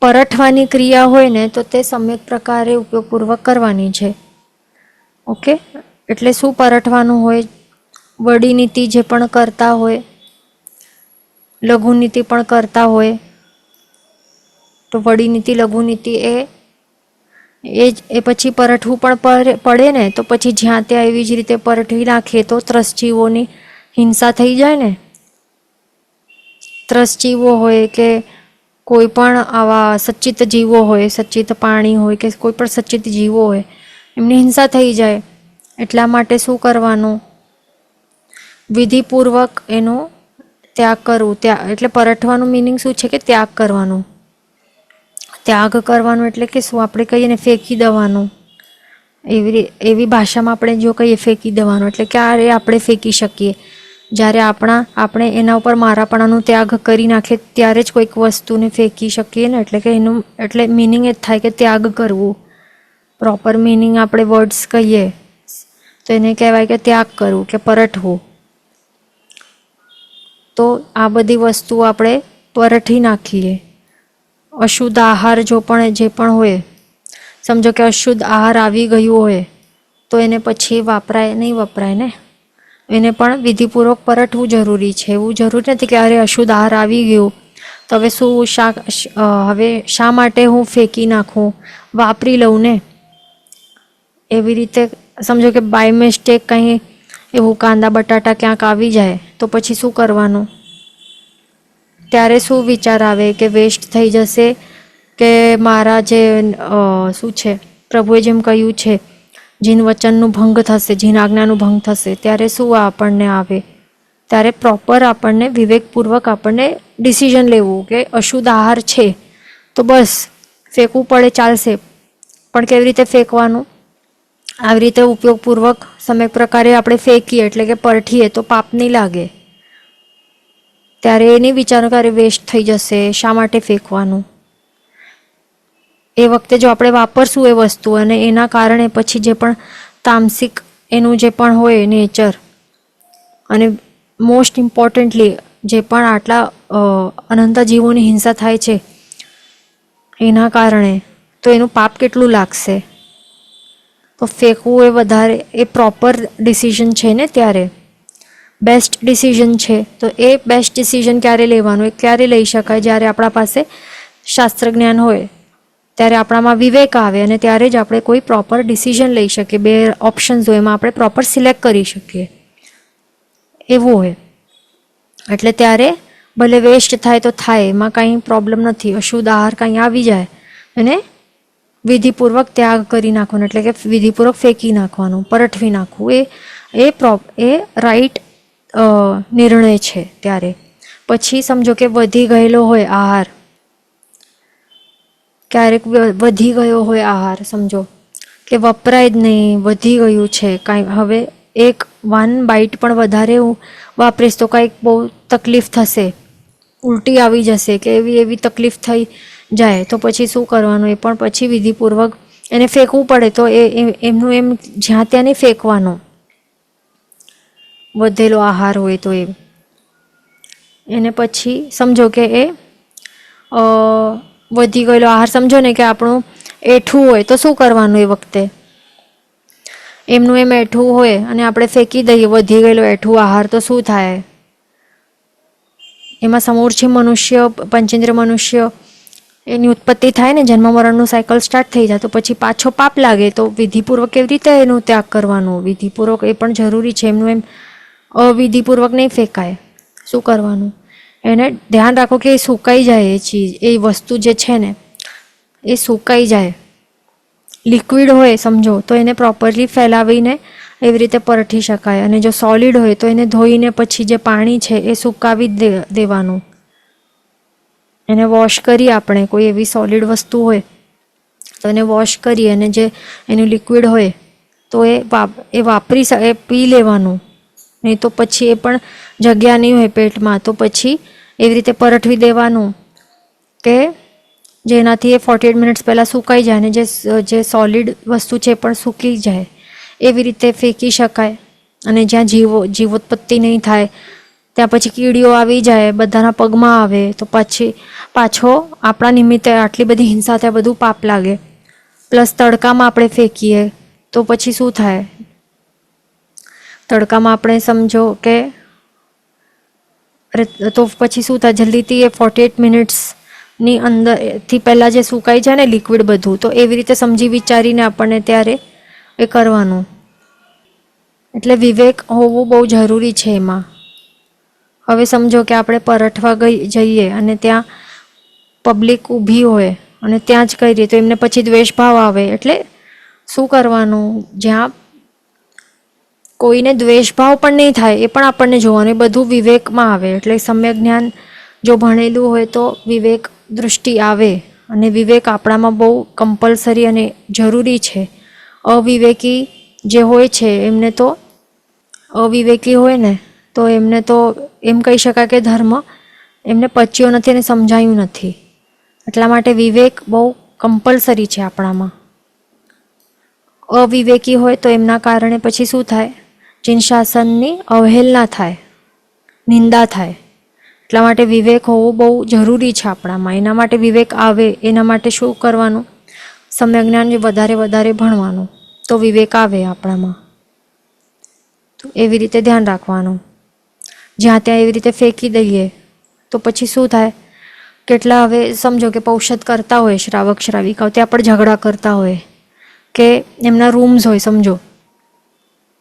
પરઠવાની ક્રિયા હોય ને તો તે સમ્યક પ્રકારે ઉપયોગપૂર્વક કરવાની છે. ઓકે, એટલે શું પરઠવાનું હોય? વડી નીતિ જે પણ કરતા હોય, લઘુ નીતિ પણ કરતા હોય, તો વડી નીતિ લઘુ નીતિ એ પછી પરઠવું પણ પડે ને, તો પછી જ્યાં ત્યાં એવી જ રીતે પરઠવી નાખીએ તો ત્રસજીવોની હિંસા થઈ જાય ને. ત્રસજીવો હોય કે કોઈ પણ આવા સચ્ચિત જીવો હોય, સચ્ચિત પાણી હોય કે કોઈ પણ સચ્ચિત જીવો હોય, એમની હિંસા થઈ જાય. એટલા માટે શું કરવાનું? વિધિપૂર્વક એનો ત્યાગ કરવું. એટલે પરઠવાનું મિનિંગ શું છે? કે ત્યાગ કરવાનું. ત્યાગ કરવાનું એટલે કે શું? આપણે કહીએ ને ફેંકી દેવાનું. એવી ભાષામાં આપણે જો કહીએ ફેંકી દેવાનું એટલે ક્યારે આપણે ફેંકી શકીએ? જ્યારે આપણે એના ઉપર મારાપણાનું ત્યાગ કરી નાખીએ ત્યારે જ કોઈક વસ્તુને ફેંકી શકીએ ને. એટલે કે એટલે મિનિંગ એ જ થાય કે ત્યાગ કરવું. પ્રોપર મિનિંગ આપણે વર્ડ્સ કહીએ તો એને કહેવાય કે ત્યાગ કરવું કે પરઠવું. તો આ બધી વસ્તુઓ આપણે પરઠી નાખીએ. અશુદ્ધ આહાર જે પણ હોય, સમજો કે અશુદ્ધ આહાર આવી ગયું હોય તો એને પછી વાપરાય નહીં વપરાય ને, એને પણ વિધિપૂર્વક પરઠવું જરૂરી છે. એવું જરૂરી નથી કે અરે અશુદ્ધ આહાર આવી ગયું તો હવે હવે શા માટે હું ફેંકી નાખું, વાપરી લઉં ને. એવી રીતે સમજો કે બાય મિસ્ટેક કંઈ એવું કાંદા બટાટા ક્યાંક આવી જાય તો પછી શું કરવાનું? ત્યારે શું વિચાર આવે કે વેસ્ટ થઈ જશે કે મારા જે શું છે પ્રભુએ જેમ કહ્યું છે જીન વચનનું ભંગ થશે, જીન આજ્ઞાનું ભંગ થશે. ત્યારે શું આપણને આવે? ત્યારે પ્રોપર આપણને વિવેકપૂર્વક આપણને ડિસિઝન લેવું કે અશુદ્ધ આહાર છે તો બસ ફેંકવું પડે ચાલશે, પણ કેવી રીતે ફેંકવાનું? આવી રીતે ઉપયોગપૂર્વક સમ્યક પ્રકારે આપણે ફેંકીએ એટલે કે પરઠીએ તો પાપ નહીં લાગે. ત્યારે એ નહીં વિચારો કે અરે વેસ્ટ થઈ જશે, શા માટે ફેંકવાનું? એ વખતે જો આપણે વાપરશું એ વસ્તુ અને એના કારણે પછી જે પણ તામસિક એનું જે પણ હોય નેચર, અને મોસ્ટ ઇમ્પોર્ટન્ટલી જે પણ આટલા અનંત જીવોની હિંસા થાય છે એના કારણે, તો એનું પાપ કેટલું લાગશે? તો ફેંકવું એ વધારે એ પ્રોપર ડિસિઝન છે ને, ત્યારે બેસ્ટ ડિસિઝન છે. તો એ બેસ્ટ ડિસિઝન ક્યારે લેવાનું? એ ક્યારે લઈ શકાય? જ્યારે આપણા પાસે શાસ્ત્ર જ્ઞાન હોય, ત્યારે આપણામાં વિવેક આવે અને ત્યારે જ આપણે કોઈ પ્રોપર ડિસિઝન લઈ શકીએ. 2 ઓપ્શન્સ હોય એમાં આપણે પ્રોપર સિલેક્ટ કરી શકીએ, એવું હોય. એટલે ત્યારે ભલે વેસ્ટ થાય તો થાય, એમાં કાંઈ પ્રોબ્લેમ નથી. અશુદ્ધ આહાર કાંઈ આવી જાય અને વિધિપૂર્વક ત્યાગ કરી નાખવાનો એટલે કે વિધિપૂર્વક ફેંકી નાખવાનું, પરઠવી નાખવું. એ રાઈટ નિર્ણય છે. ત્યારે પછી સમજો કે વધી ગયેલો હોય આહાર, ક્યારેક વધી ગયો હોય આહાર, સમજો કે વપરાય જ નહીં, વધી ગયું છે કાંઈ, હવે 1 બાઈટ પણ વધારે વાપરીશ તો કાંઈક બહુ તકલીફ થશે, ઉલટી આવી જશે કે એવી તકલીફ થઈ જાય તો પછી શું કરવાનું? એ પણ પછી વિધિપૂર્વક એને ફેંકવું પડે. તો એમનું એમ જ્યાં ત્યાં નહીં ફેંકવાનો વધેલો આહાર હોય તો એને પછી સમજો કે એ વધી ગયેલો આહાર, સમજો ને કે આપણું એઠું હોય તો શું કરવાનું? એ વખતે એમનું એમ એઠું હોય અને આપણે ફેંકી દઈએ વધી ગયેલો એઠું આહાર તો શું થાય? એમાં સમૂર્છી મનુષ્ય, પંચેન્દ્ર મનુષ્ય એની ઉત્પત્તિ થાય ને, જન્મ મરણનું સાયકલ સ્ટાર્ટ થઈ જાય તો પછી પાછો પાપ લાગે. તો વિધિપૂર્વક કેવી રીતે એનું ત્યાગ કરવાનું? વિધિપૂર્વક એ પણ જરૂરી છે. એમનું એમ અવિધિપૂર્વક નહીં ફેંકાય. શું કરવાનું? એને ધ્યાન રાખો કે એ સુકાઈ જાય, એ ચીજ, એ વસ્તુ જે છે ને એ સુકાઈ જાય. લિક્વિડ હોય સમજો તો એને પ્રોપરલી ફેલાવીને એવી રીતે પરઠી શકાય, અને જો સોલિડ હોય તો એને ધોઈને પછી જે પાણી છે એ સુકાવી દેવાનું. એને વોશ કરી, આપણે કોઈ એવી સોલિડ વસ્તુ હોય તો એને વોશ કરી અને જે એનું લિક્વિડ હોય તો એ વાપરી એ પી લેવાનું. નહીં તો પછી એ પણ જગ્યા નહીં હોય પેટમાં તો પછી એવી રીતે પરઠવી દેવાનું કે જેનાથી એ 48 મિનિટ્સ પહેલાં સુકાઈ જાય અને જે સોલિડ વસ્તુ છે એ પણ સૂકી જાય. એવી રીતે ફેંકી શકાય. અને જ્યાં જીવોત્પત્તિ નહીં થાય ત્યાં પછી કીડીઓ આવી જાય, બધાના પગમાં આવે તો પછી પાછો આપણા નિમિત્તે આટલી બધી હિંસા થાય, બધું પાપ લાગે. પ્લસ તડકામાં આપણે ફેંકીએ તો પછી શું થાય? તડકામાં આપણે સમજો કે તો પછી શું થાય, જલ્દીથી એ 48 મિનિટ્સની અંદરથી પહેલાં જે સુકાઈ જાય ને લિક્વિડ બધું, તો એવી રીતે સમજી વિચારીને આપણને ત્યારે એ કરવાનું. એટલે વિવેક હોવું બહુ જરૂરી છે એમાં. હવે સમજો કે આપણે પરઠવા જઈએ અને ત્યાં પબ્લિક ઊભી હોય અને ત્યાં જ કરીએ તો એમને પછી દ્વેષભાવ આવે. એટલે શું કરવાનું? જ્યાં કોઈને દ્વેષભાવ પણ નહીં થાય એ પણ આપણને જોવાનું, એ બધું વિવેકમાં આવે. એટલે સમ્યક જ્ઞાન જો ભણેલું હોય તો વિવેક દૃષ્ટિ આવે, અને વિવેક આપણામાં બહુ કમ્પલસરી અને જરૂરી છે. અવિવેકી જે હોય છે એમને તો, અવિવેકી હોય ને તો એમને તો એમ કહી શકાય કે ધર્મ એમને પચ્યો નથી અને સમજાયું નથી. એટલા માટે વિવેક બહુ કમ્પલસરી છે આપણામાં. અવિવેકી હોય તો એમના કારણે પછી શું થાય? જીન શાસનની અવહેલના થાય, નિંદા થાય. એટલા માટે વિવેક હોવું બહુ જરૂરી છે આપણામાં. એના માટે વિવેક આવે એના માટે શું કરવાનું? સમ્યક જ્ઞાન વધારે ભણવાનું, તો વિવેક આવે આપણામાં. તો એવી રીતે ધ્યાન રાખવાનું. જ્યાં ત્યાં એવી રીતે ફેંકી દઈએ તો પછી શું થાય? કેટલા હવે સમજો કે પૌષધ કરતા હોય શ્રાવક શ્રાવિકાઓ, ત્યાં પણ ઝઘડા કરતા હોય કે એમના રૂમ્સ હોય. સમજો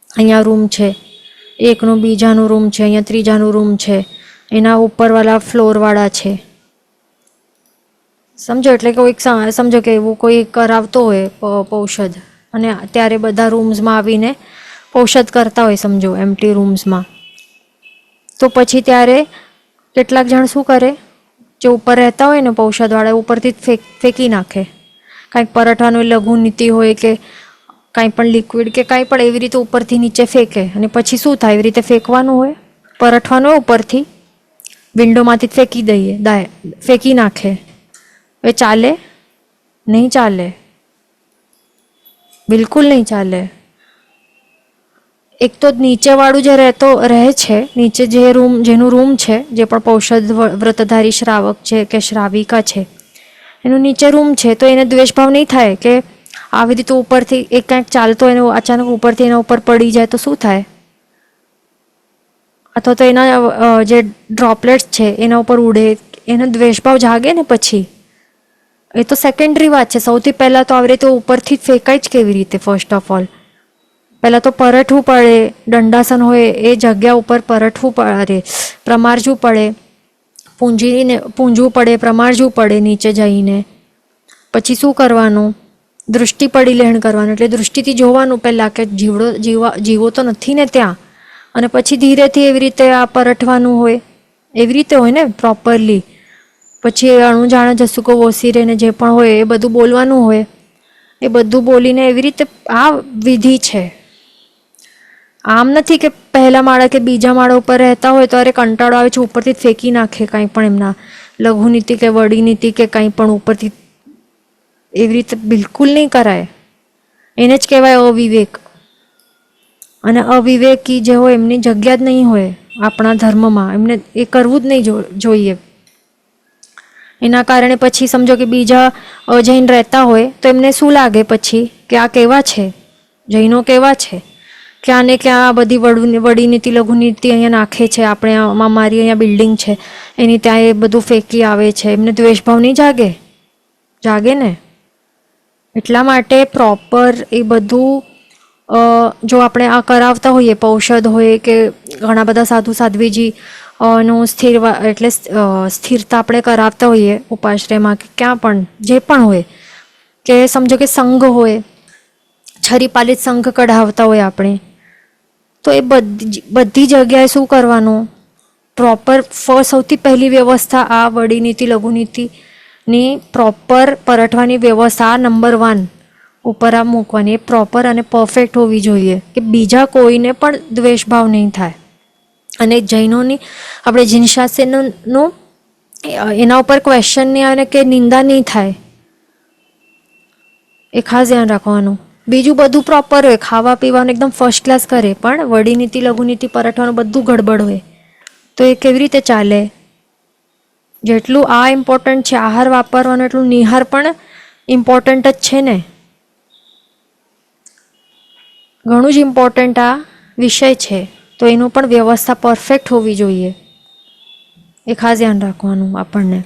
અહીંયા રૂમ છે, એકનું બીજાનું રૂમ છે, અહીંયા ત્રીજાનું રૂમ છે, એના ઉપરવાળા ફ્લોરવાળા છે. સમજો એટલે કોઈક સમજો કે એવું કોઈ કરાવતો હોય પૌષધ, અને ત્યારે બધા રૂમ્સમાં આવીને પૌષધ કરતા હોય સમજો એમ્પ્ટી રૂમ્સમાં. તો પછી ત્યારે કેટલાક જણ શું કરે, જે ઉપર રહેતા હોય ને પૌષધવાળા, ઉપરથી ફેંકી નાખે. કાંઈક પરઠવાનું લઘુ નીતિ હોય કે કાંઈ પણ લિક્વિડ કે કાંઈ પણ એવી રીતે ઉપરથી નીચે ફેંકે. અને પછી શું થાય? એવી રીતે ફેંકવાનું હોય, પરઠવાનું હોય ઉપરથી, વિન્ડોમાંથી ફેંકી ફેંકી નાખે. એ ચાલે? નહીં ચાલે, બિલકુલ નહીં ચાલે. એક તો નીચેવાળું જે રહે છે, નીચે જેનું રૂમ છે, જે પણ પૌષધ વ્રતધારી શ્રાવક છે કે શ્રાવિકા છે, એનું નીચે રૂમ છે, તો એને દ્વેષભાવ નહીં થાય કે આવી રીતે ઉપરથી એક કાંઈક ચાલતો એને અચાનક ઉપરથી એના ઉપર પડી જાય તો શું થાય? અથવા તો એના જે ડ્રોપલેટ્સ છે એના ઉપર ઉડે, એનો દ્વેષભાવ જાગે ને પછી. એ તો સેકન્ડરી વાત છે. સૌથી પહેલાં તો આવી રીતે ઉપરથી જ ફેંકાય જ કેવી રીતે? ફર્સ્ટ ઓફ ઓલ પહેલાં તો પરઠવું પડે. દંડાસન હોય એ જગ્યા ઉપર પરઠવું પડે, પ્રમારજવું પડે, પૂંજવું પડે, પ્રમારજવું પડે નીચે જઈને. પછી શું કરવાનું? દૃષ્ટિ પડી લેણ કરવાનું. એટલે દૃષ્ટિથી જોવાનું પહેલાં કે જીવો તો નથી ને ત્યાં, અને પછી ધીરેથી એવી રીતે આ પરઠવાનું હોય. એવી રીતે હોય ને પ્રોપરલી. પછી અણુજાણ જસુકો ઓસી રહીને જે પણ હોય એ બધું બોલવાનું હોય. એ બધું બોલીને એવી રીતે આ વિધિ છે. આમ નથી કે પહેલા માળા કે બીજા માળા ઉપર રહેતા હોય તો અરે કંટાળો આવે છે ઉપરથી ફેંકી નાખે કાંઈ પણ એમના લઘુનીતિ કે વડી નીતિ કે કંઈ પણ ઉપરથી. એવી રીતે બિલકુલ નહીં કરાય. એને જ કહેવાય અવિવેક. અને અવિવેકી જે હોય એમની જગ્યા જ નહીં હોય આપણા ધર્મમાં. એમને એ કરવું જ નહીં જોઈએ. એના કારણે પછી સમજો કે બીજા જૈન રહેતા હોય તો એમને શું લાગે પછી કે આ કેવા છે, જૈનો કેવા છે, ક્યાં ને ક્યાં આ બધી વડી નીતિ લઘુનીતિ અહીંયા નાખે છે. આપણે અમારી અહીંયા બિલ્ડિંગ છે એની ત્યાં એ બધું ફેંકી આવે છે. એમને દ્વેષભાવ નહીં જાગે ને. એટલા માટે પ્રોપર એ બધું જો આપણે આ કરાવતા હોઈએ, પૌષધ હોય કે ઘણા બધા સાધુ સાધ્વીજી નું સ્થિરતા આપણે કરાવતા હોઈએ ઉપાશ્રયમાં કે ક્યાં પણ જે પણ હોય, કે સમજો કે સંઘ હોય, છરી પાલિત સંઘ કઢાવતા હોય આપણે, તો એ બધી જગ્યાએ શું કરવાનું, પ્રોપર સૌથી પહેલી વ્યવસ્થા આ વડી નીતિ લઘુ નીતિની પ્રોપર પરઠવાની વ્યવસ્થા નંબર 1 ઉપર આ મૂકવાની, એ પ્રોપર અને પરફેક્ટ હોવી જોઈએ કે બીજા કોઈને પણ દ્વેષભાવ નહીં થાય. અને જૈનોની આપણે જીન શાસ્ત્રનું એના ઉપર ક્વેશ્ચન નહીં આવે કે નિંદા નહીં થાય, એ ખાસ ધ્યાન રાખવાનું. બીજું બધું પ્રોપર હોય, ખાવા પીવાનું એકદમ ફર્સ્ટ ક્લાસ કરે, પણ વડી નીતિ લઘુ નીતિ પરઠવાનું બધું ગડબડ હોય તો એ કેવી રીતે ચાલે? જેટલું આ ઇમ્પોર્ટન્ટ છે આહાર વાપરવાનું, એટલું નિહાર પણ ઇમ્પોર્ટન્ટ જ છે ને. ઘણું જ ઇમ્પોર્ટન્ટ આ વિષય છે, તો એનું પણ વ્યવસ્થા પરફેક્ટ હોવી જોઈએ, એ ખાસ ધ્યાન રાખવાનું આપણને.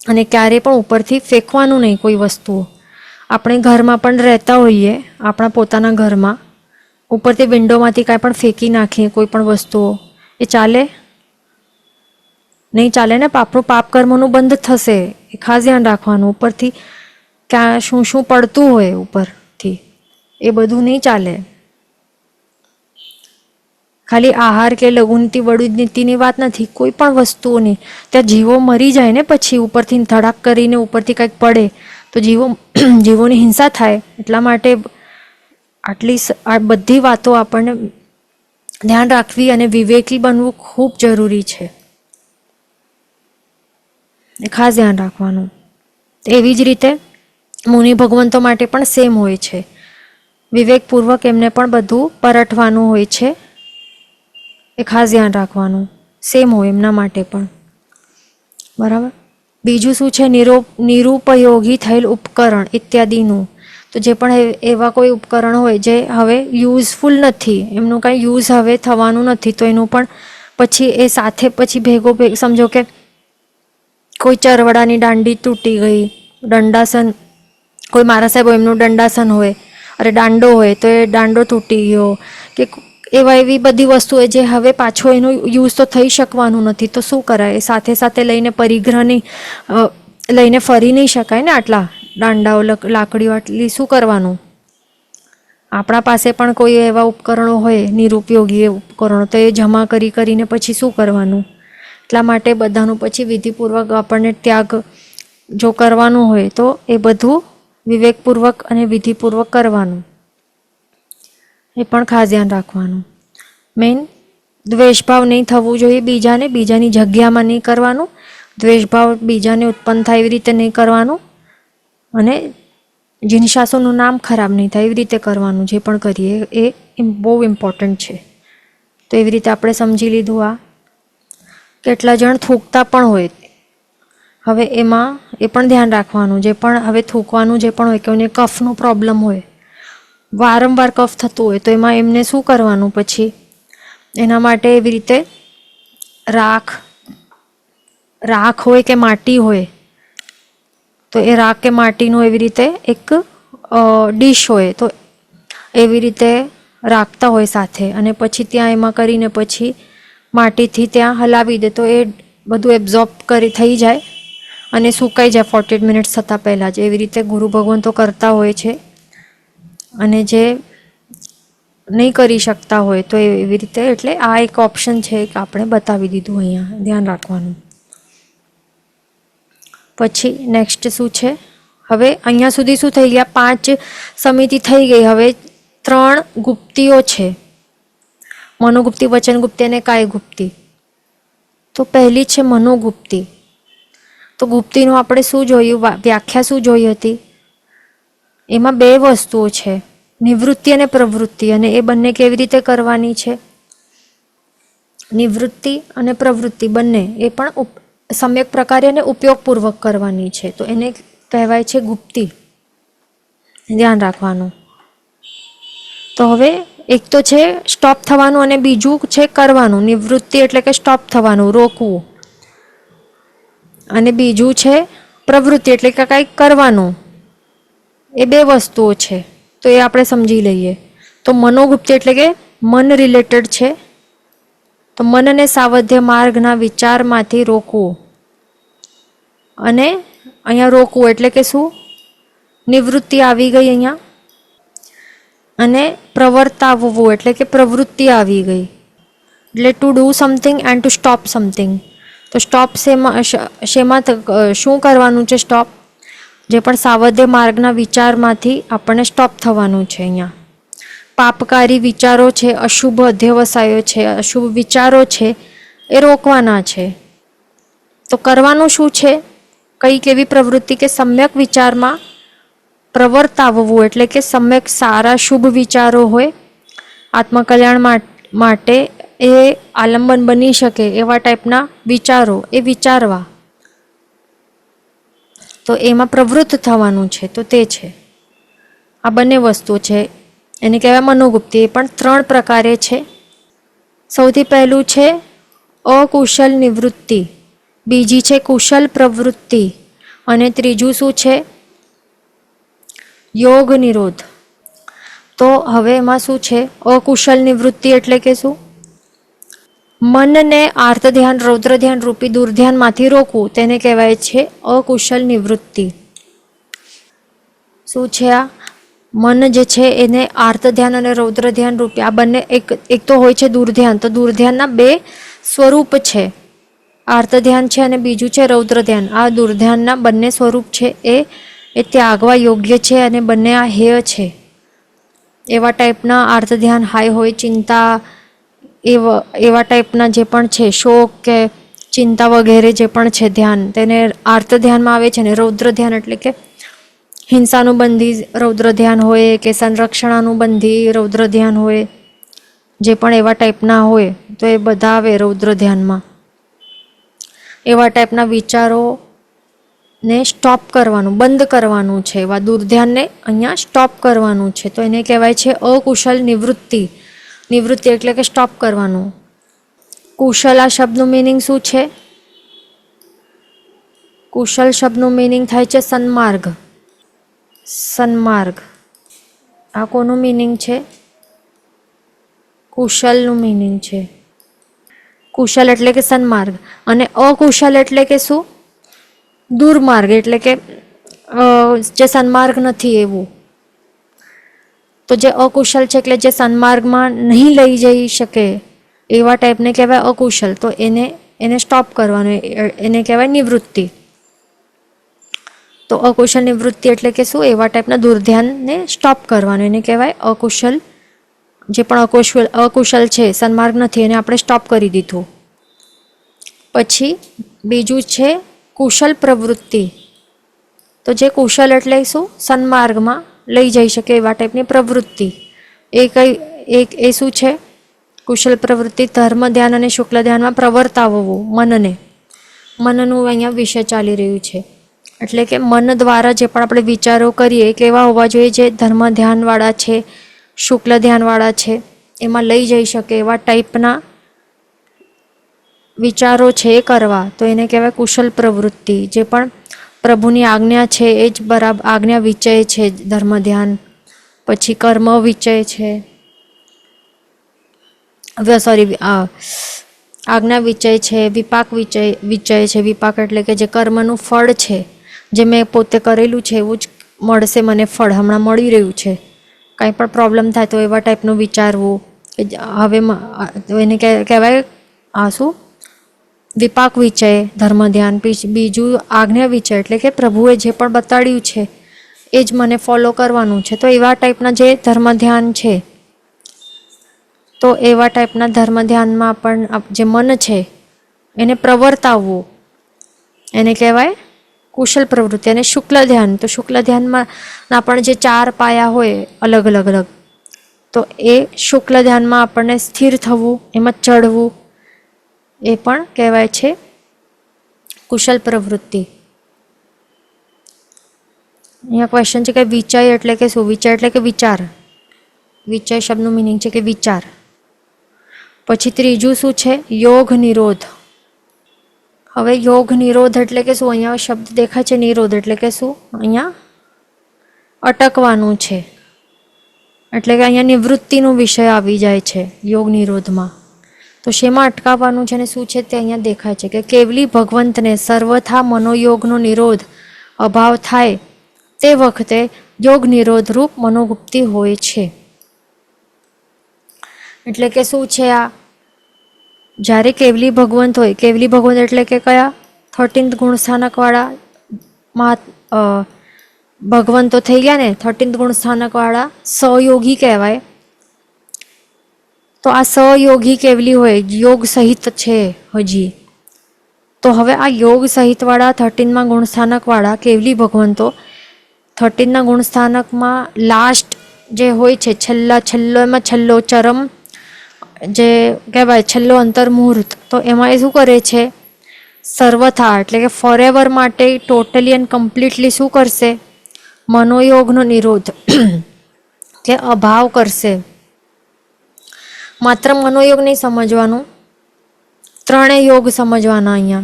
અને ક્યારેય પણ ઉપરથી ફેંકવાનું નહીં કોઈ વસ્તુઓ. આપણે ઘરમાં પણ રહેતા હોઈએ, આપણા પોતાના ઘરમાં ઉપરથી વિન્ડોમાંથી કાંઈ પણ ફેંકી નાખીએ કોઈ પણ વસ્તુઓ, એ ચાલે? નહીં ચાલે ને. આપણું પાપ કર્મનું બંધ થશે, એ ખાસ ધ્યાન રાખવાનું. ઉપરથી ક્યાં શું શું પડતું હોય ઉપરથી, એ બધું નહીં ચાલે. ખાલી આહાર કે લઘુનીતિ વડુનીતિની વાત નથી, કોઈ પણ વસ્તુઓની. ત્યાં જીવો મરી જાય ને પછી ઉપરથી ધડાક કરીને ઉપરથી કંઈક પડે તો જીવોની હિંસા થાય. એટલા માટે આ બધી વાતો આપણને ધ્યાન રાખવી અને વિવેકી બનવું ખૂબ જરૂરી છે, એ ખાસ ધ્યાન રાખવાનું. એવી જ રીતે મુનિ ભગવંતો માટે પણ સેમ હોય છે, વિવેકપૂર્વક એમને પણ બધું પરઠવાનું હોય છે, એ ખાસ ધ્યાન રાખવાનું. સેમ હોય એમના માટે પણ, બરાબર. બીજું શું છે, નિરુપયોગી થયેલ ઉપકરણ ઇત્યાદિનું. તો જે પણ એવા કોઈ ઉપકરણ હોય જે હવે યુઝફુલ નથી, એમનું કાંઈ યુઝ હવે થવાનું નથી, તો એનું પણ પછી એ સાથે પછી ભેગો સમજો કે કોઈ ચરવડાની દાંડી તૂટી ગઈ, દંડાસન, કોઈ મારા સાહેબ હોય એમનું દંડાસન હોય, અરે દાંડો હોય તો એ દાંડો તૂટી ગયો, કે એવી બધી વસ્તુઓ જે હવે પાછો એનો યુઝ તો થઈ શકવાનું નથી, તો શું કરાય? એ સાથે સાથે લઈને પરિગ્રહની લઈને ફરી નહીં શકાય ને. આટલા દાંડાઓ લાકડીઓ આટલી શું કરવાનું? આપણા પાસે પણ કોઈ એવા ઉપકરણો હોય નિરુપયોગી ઉપકરણો, તો એ જમા કરીને પછી શું કરવાનું? એટલા માટે બધાનું પછી વિધિપૂર્વક આપણને ત્યાગ જો કરવાનું હોય તો એ બધું વિવેકપૂર્વક અને વિધિપૂર્વક કરવાનું, એ પણ ખાસ ધ્યાન રાખવાનું. મેઇન દ્વેષભાવ નહીં થવું જોઈએ બીજાને, બીજાની જગ્યામાં નહીં કરવાનું, દ્વેષભાવ બીજાને ઉત્પન્ન થાય એવી રીતે નહીં કરવાનું, અને જીનશાસ્ત્રોનું નામ ખરાબ નહીં થાય એવી રીતે કરવાનું. જે પણ કરીએ એ બહુ ઇમ્પોર્ટન્ટ છે. તો એવી રીતે આપણે સમજી લીધું. આ કેટલા જણ થૂકતા પણ હોય, હવે એમાં એ પણ ધ્યાન રાખવાનું. જે પણ હવે થૂકવાનું જે પણ હોય, કે એને કફનો પ્રોબ્લેમ હોય, વારંવાર કફ થતું હોય, તો એમાં એમને શું કરવાનું? પછી એના માટે એવી રીતે રાખ હોય કે માટી હોય, તો એ રાખ કે માટીનું એવી રીતે એક ડીશ હોય, તો એવી રીતે રાખતા હોય સાથે, અને પછી ત્યાં એમાં કરીને પછી માટીથી ત્યાં હલાવી દે, તો એ બધું એબ્ઝોર્બ થઈ જાય અને સુકાઈ જાય 48 મિનિટ્સ થતાં પહેલાં જ. એવી રીતે ગુરુ ભગવાન તો કરતા હોય છે, અને જે નહીં કરી શકતા હોય તો એવી રીતે. એટલે આ એક ઓપ્શન છે કે આપણે બતાવી દીધું, અહીંયા ધ્યાન રાખવાનું. પછી નેક્સ્ટ શું છે, હવે અહીંયા સુધી શું થઈ ગયા? 5 સમિતિ થઈ ગઈ. હવે 3 ગુપ્તીઓ છે, મનોગુપ્તી, વચનગુપ્તી અને કાયગુપ્તી. તો પહેલી છે મનોગુપ્તી. તો ગુપ્તીનું આપણે શું જોયું, વ્યાખ્યા શું જોઈ હતી? એમાં 2 વસ્તુઓ છે, નિવૃત્તિ અને પ્રવૃત્તિ, અને એ બંને કેવી રીતે કરવાની છે? નિવૃત્તિ અને પ્રવૃત્તિ બંને એ પણ સમ્યક પ્રકારે અને ઉપયોગપૂર્વક કરવાની છે, તો એને કહેવાય છે ગુપ્તી. ધ્યાન રાખવાનું. તો હવે એક તો છે સ્ટોપ થવાનું, અને બીજું છે કરવાનું. નિવૃત્તિ એટલે કે સ્ટોપ થવાનું, રોકવું, અને બીજું છે પ્રવૃત્તિ એટલે કે કંઈક કરવાનું. એ 2 વસ્તુઓ છે, તો એ આપણે સમજી લઈએ. તો મનોગુપ્તી એટલે કે મન રિલેટેડ છે, તો મનને સાવધ્ય માર્ગના વિચારમાંથી રોકવું. અને અહીંયા રોકવું એટલે કે શું? નિવૃત્તિ આવી ગઈ અહીંયા, અને પ્રવર્તાવવું એટલે કે પ્રવૃત્તિ આવી ગઈ, એટલે to do something and to stop something. તો સ્ટોપ શેમાં શું કરવાનું છે? સ્ટોપ જે પણ સાવધ્ય માર્ગના વિચારમાંથી આપણને સ્ટોપ થવાનું છે. અહીંયા પાપકારી વિચારો છે, અશુભ અધ્યવસાયો છે, અશુભ વિચારો છે, એ રોકવાના છે. તો કરવાનું શું છે? કંઈક એવી પ્રવૃત્તિ કે સમ્યક વિચારમાં પ્રવર્તાવવું, એટલે કે સમ્યક સારા શુભ વિચારો હોય, આત્મકલ્યાણ માટે એ આલંબન બની શકે એવા ટાઈપના વિચારો એ વિચારવા. તો એમાં પ્રવૃત્ત થવાનું છે. તો તે છે આ બંને વસ્તુ છે, એને કહેવાય મનોગુપ્તિ. એ પણ 3 પ્રકારે છે. સૌથી પહેલું છે અકુશલ નિવૃત્તિ, બીજી છે કુશલ પ્રવૃત્તિ, અને ત્રીજું શું છે? યોગ નિરોધ. તો હવે એમાં શું છે? અકુશલ નિવૃત્તિ એટલે કે શું? મનને આર્ત ધ્યાન, રૌદ્ર ધ્યાન રૂપી દુર્ધ્યાનમાંથી રોકવું, તેને કહેવાય છે અકુશલ નિવૃત્તિ. શું છે આ? મન જે છે એને આર્ત ધ્યાન અને રૌદ્ર ધ્યાન રૂપી, આ બંને એક તો હોય છે દુર્ધ્યાન. તો દુર્ધ્યાનના 2 સ્વરૂપ છે, આર્ત ધ્યાન છે અને બીજું છે રૌદ્ર ધ્યાન. આ દુર્ધ્યાનના બંને સ્વરૂપ છે એ ત્યાગવા યોગ્ય છે, અને બંને આ હેય છે. એવા ટાઈપના આર્ત ધ્યાન હાઈ હોય, ચિંતા એવા ટાઈપના જે પણ છે, શોક કે ચિંતા વગેરે જે પણ છે ધ્યાન, તેને આર્ત ધ્યાનમાં આવે છે. ને રૌદ્ર ધ્યાન એટલે કે હિંસાનુબંધી રૌદ્ર ધ્યાન હોય કે સંરક્ષણાનુબંધી રૌદ્ર ધ્યાન હોય, જે પણ એવા ટાઈપના હોય, તો એ બધા આવે રૌદ્ર ધ્યાનમાં. એવા ટાઈપના વિચારોને સ્ટોપ કરવાનું, બંધ કરવાનું છે. એવા દુર્ધ્યાનને અહીંયા સ્ટોપ કરવાનું છે. તો એને કહેવાય છે અકુશલ નિવૃત્તિ. નિવૃત્તિ એટલે કે સ્ટોપ કરવાનું. કુશલ આ શબ્દનું મિનિંગ શું છે? કુશલ શબ્દનું મિનિંગ થાય છે સન્માર્ગ. સન્માર્ગ આ કોનું મિનિંગ છે? કુશલનું મિનિંગ છે. કુશલ એટલે કે સન્માર્ગ, અને અકુશલ એટલે કે શું? દુર્માર્ગ, એટલે કે જે સન્માર્ગ નથી એવું. તો જે અકુશલ છે એટલે જે સન્માર્ગમાં નહીં લઈ જઈ શકે એવા ટાઈપને કહેવાય અકુશલ. તો એને સ્ટોપ કરવાનું, એને કહેવાય નિવૃત્તિ. તો અકુશલ નિવૃત્તિ એટલે કે શું? એવા ટાઈપના દુર્ધ્યાનને સ્ટોપ કરવાનું, એને કહેવાય અકુશલ. જે પણ અકુશલ છે, સન્માર્ગ નથી, એને આપણે સ્ટોપ કરી દીધું. પછી બીજું છે કુશલ પ્રવૃત્તિ. તો જે કુશલ એટલે શું? સન્માર્ગમાં લઈ જઈ શકે એવા ટાઈપની પ્રવૃત્તિ. એ શું છે? કુશલ પ્રવૃત્તિ ધર્મ ધ્યાન અને શુક્લ ધ્યાનમાં પ્રવર્તાવવું મનને. મનનું અહીંયા વિષય ચાલી રહ્યું છે. એટલે કે મન દ્વારા જે પણ આપણે વિચારો કરીએ એ કેવા હોવા જોઈએ? જે ધર્મ ધ્યાનવાળા છે, શુક્લ ધ્યાનવાળા છે, એમાં લઈ જઈ શકે એવા ટાઈપના વિચારો છે એ કરવા. તો એને કહેવાય કુશલ પ્રવૃત્તિ. જે પણ પ્રભુની આજ્ઞા છે એ જ બરાબર આજ્ઞા વિચય છે ધર્મ ધ્યાન. પછી કર્મ વિચય છે, આજ્ઞા વિચય છે, વિપાક વિચય છે. વિપાક એટલે કે જે કર્મનું ફળ છે, જે મેં પોતે કરેલું છે એવું જ મળશે મને ફળ, હમણાં મળી રહ્યું છે. કાંઈ પણ પ્રોબ્લેમ થાય તો એવા ટાઈપનું વિચારવું. હવે એને કહેવાય આ શું? વિપાક વિચય ધર્મ ધ્યાન. બીજું આજ્ઞા વિચય એટલે કે પ્રભુએ જે પણ બતાડ્યું છે એ જ મને ફોલો કરવાનું છે. તો એવા ટાઈપના જે ધર્મ ધ્યાન છે, તો એવા ટાઈપના ધર્મ ધ્યાનમાં પણ જે મન છે એને પ્રવર્તાવવું, એને કહેવાય કુશલ પ્રવૃત્તિ. અને શુક્લ ધ્યાન, તો શુક્લ ધ્યાનમાં પણ જે 4 પાયા હોય અલગ અલગ, તો એ શુક્લ ધ્યાનમાં આપણને સ્થિર થવું, એમાં ચડવું, એ પણ કહેવાય છે કુશલ પ્રવૃત્તિ. અહીંયા ક્વેશ્ચન છે કે વિચય એટલે કે શું? વિચય એટલે કે વિચાર. વિચય શબ્દનું મિનિંગ છે કે વિચાર. પછી ત્રીજું શું છે? યોગ નિરોધ. હવે યોગ નિરોધ એટલે કે શું? અહીંયા શબ્દ દેખાય છે નિરોધ એટલે કે શું? અહીંયા અટકવાનું છે. એટલે કે અહીંયા નિવૃત્તિનો વિષય આવી જાય છે યોગ નિરોધમાં. તો શેમાં અટકાવવાનું છે અને શું છે તે અહીંયા દેખાય છે કે કેવલી ભગવંતને સર્વથા મનોયોગનો નિરોધ અભાવ થાય તે વખતે યોગ નિરોધરૂપ મનોગુપ્તિ હોય છે. એટલે કે શું છે આ? જ્યારે કેવલી ભગવંત હોય, કેવલી ભગવંત એટલે કે કયા? 13th ગુણ સ્થાનકવાળા ભગવંતો થઈ ગયા ને, 13th ગુણ સ્થાનકવાળા સહયોગી કહેવાય. તો આ સહયોગી કેવલી હોય, યોગ સહિત છે હજી. તો હવે આ યોગ સહિતવાળા 13મા ગુણ સ્થાનકવાળા કેવલી ભગવંતો 13ના ગુણ સ્થાનકમાં લાસ્ટ જે હોય છે, છેલ્લામાં છેલ્લો ચરમ જે કહેવાય, છેલ્લો અંતર્મુહૂર્ત, તો એમાં એ શું કરે છે? સર્વથા એટલે કે ફોરએવર માટે ટોટલી એન્ડ કમ્પ્લીટલી શું કરશે? મનોયોગનો નિરોધ કે અભાવ કરશે. માત્ર મનોયોગ નહીં સમજવાનું, ત્રણેય યોગ સમજવાના.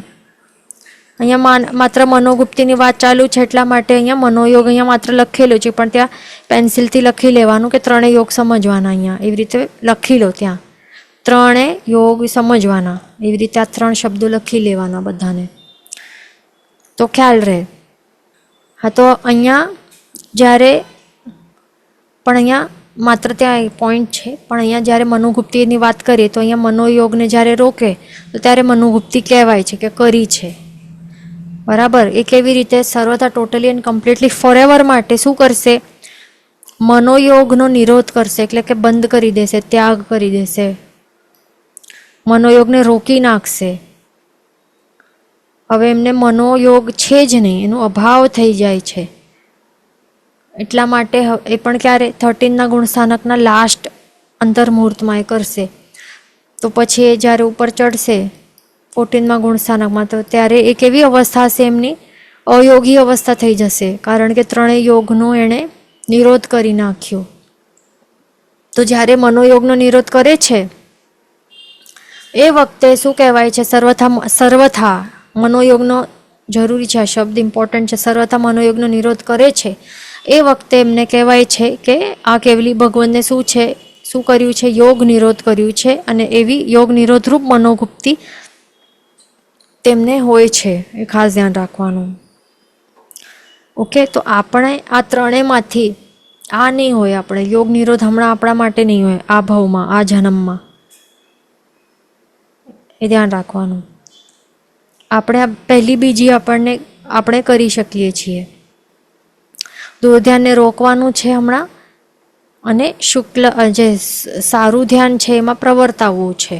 અહીંયા માત્ર મનોગુપ્તિની વાત ચાલુ છે એટલા માટે અહીંયા મનોયોગ અહીંયા માત્ર લખેલું છે, પણ ત્યાં પેન્સિલથી લખી લેવાનું કે ત્રણેય યોગ સમજવાના. અહીંયા એવી રીતે લખી લો, ત્યાં ત્રણેય યોગ સમજવાના, એવી રીતે આ 3 શબ્દો લખી લેવાના બધાને, તો ખ્યાલ રહે. હા, તો અહીંયા જ્યારે પણ અહીંયા માત્ર ત્યાં પોઈન્ટ છે, પણ અહીંયા જ્યારે મનોગુપ્તિની વાત કરીએ તો અહીંયા મનોયોગને જ્યારે રોકે તો ત્યારે મનોગુપ્તિ કહેવાય છે કે કરી છે. બરાબર. એ કેવી રીતે? સર્વથા ટોટલી એન્ડ કમ્પ્લીટલી ફોરએવર માટે શું કરશે? મનોયોગનો નિરોધ કરશે, એટલે કે બંધ કરી દેશે, ત્યાગ કરી દેશે, મનોયોગને રોકી નાખશે. હવે એમને મનોયોગ છે જ નહીં, એનો અભાવ થઈ જાય છે. એટલા માટે એ પણ ક્યારે? 13ના ગુણ સ્થાનકના લાસ્ટ અંતર્મુહૂર્તમાં એ કરશે. તો પછી એ જ્યારે ઉપર ચડશે 14મા ગુણ સ્થાનકમાં, તો ત્યારે એ કેવી અવસ્થા હશે? એમની અયોગી અવસ્થા થઈ જશે, કારણ કે ત્રણેય યોગનો એણે નિરોધ કરી નાખ્યો. તો જ્યારે મનોયોગનો નિરોધ કરે છે એ વખતે શું કહેવાય છે? સર્વથા મનોયોગનો, જરૂરી છે આ શબ્દ, ઇમ્પોર્ટન્ટ છે. સર્વથા મનોયોગનો નિરોધ કરે છે એ વખતે એમને કહેવાય છે કે આ કેવલી ભગવંતને શું છે? શું કર્યું છે? યોગ નિરોધ કર્યું છે, અને એવી યોગ નિરોધરૂપ મનોગુપ્તિ તેમને હોય છે. એ ખાસ ધ્યાન રાખવાનું. ઓકે, તો આપણે આ ત્રણેયમાંથી આ નહીં હોય, આપણે યોગ નિરોધ હમણાં આપણા માટે નહીં હોય, આ ભાવમાં, આ જન્મમાં. એ ધ્યાન રાખવાનું. આપણે આ પહેલી બીજી આપણે કરી શકીએ છીએ. દુર્ધ્યાનને રોકવાનું છે હમણાં, અને શુક્લ જે સારું ધ્યાન છે એમાં પ્રવર્તાવવું છે.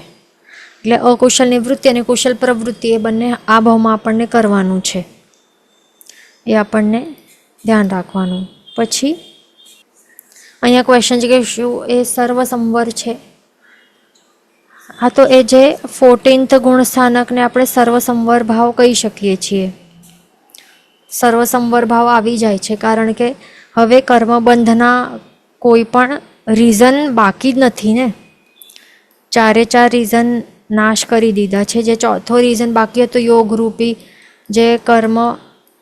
એટલે અકુશલ નિવૃત્તિ અને કુશલ પ્રવૃત્તિ એ બંને આ ભાવમાં આપણને કરવાનું છે. એ આપણને ધ્યાન રાખવાનું. પછી અહીંયા ક્વેશ્ચન છે કે શું એ સર્વસંવર છે? હા, તો એ જે 14th ગુણ સ્થાનકને આપણે સર્વસંવર ભાવ કહી શકીએ છીએ. સર્વસંવર ભાવ આવી જાય છે, કારણ કે હવે કર્મબંધના કોઈ પણ રીઝન બાકી જ નથી ને. 4 રીઝન નાશ કરી દીધા છે. જે ચોથો રીઝન બાકી હતો, યોગરૂપી જે કર્મ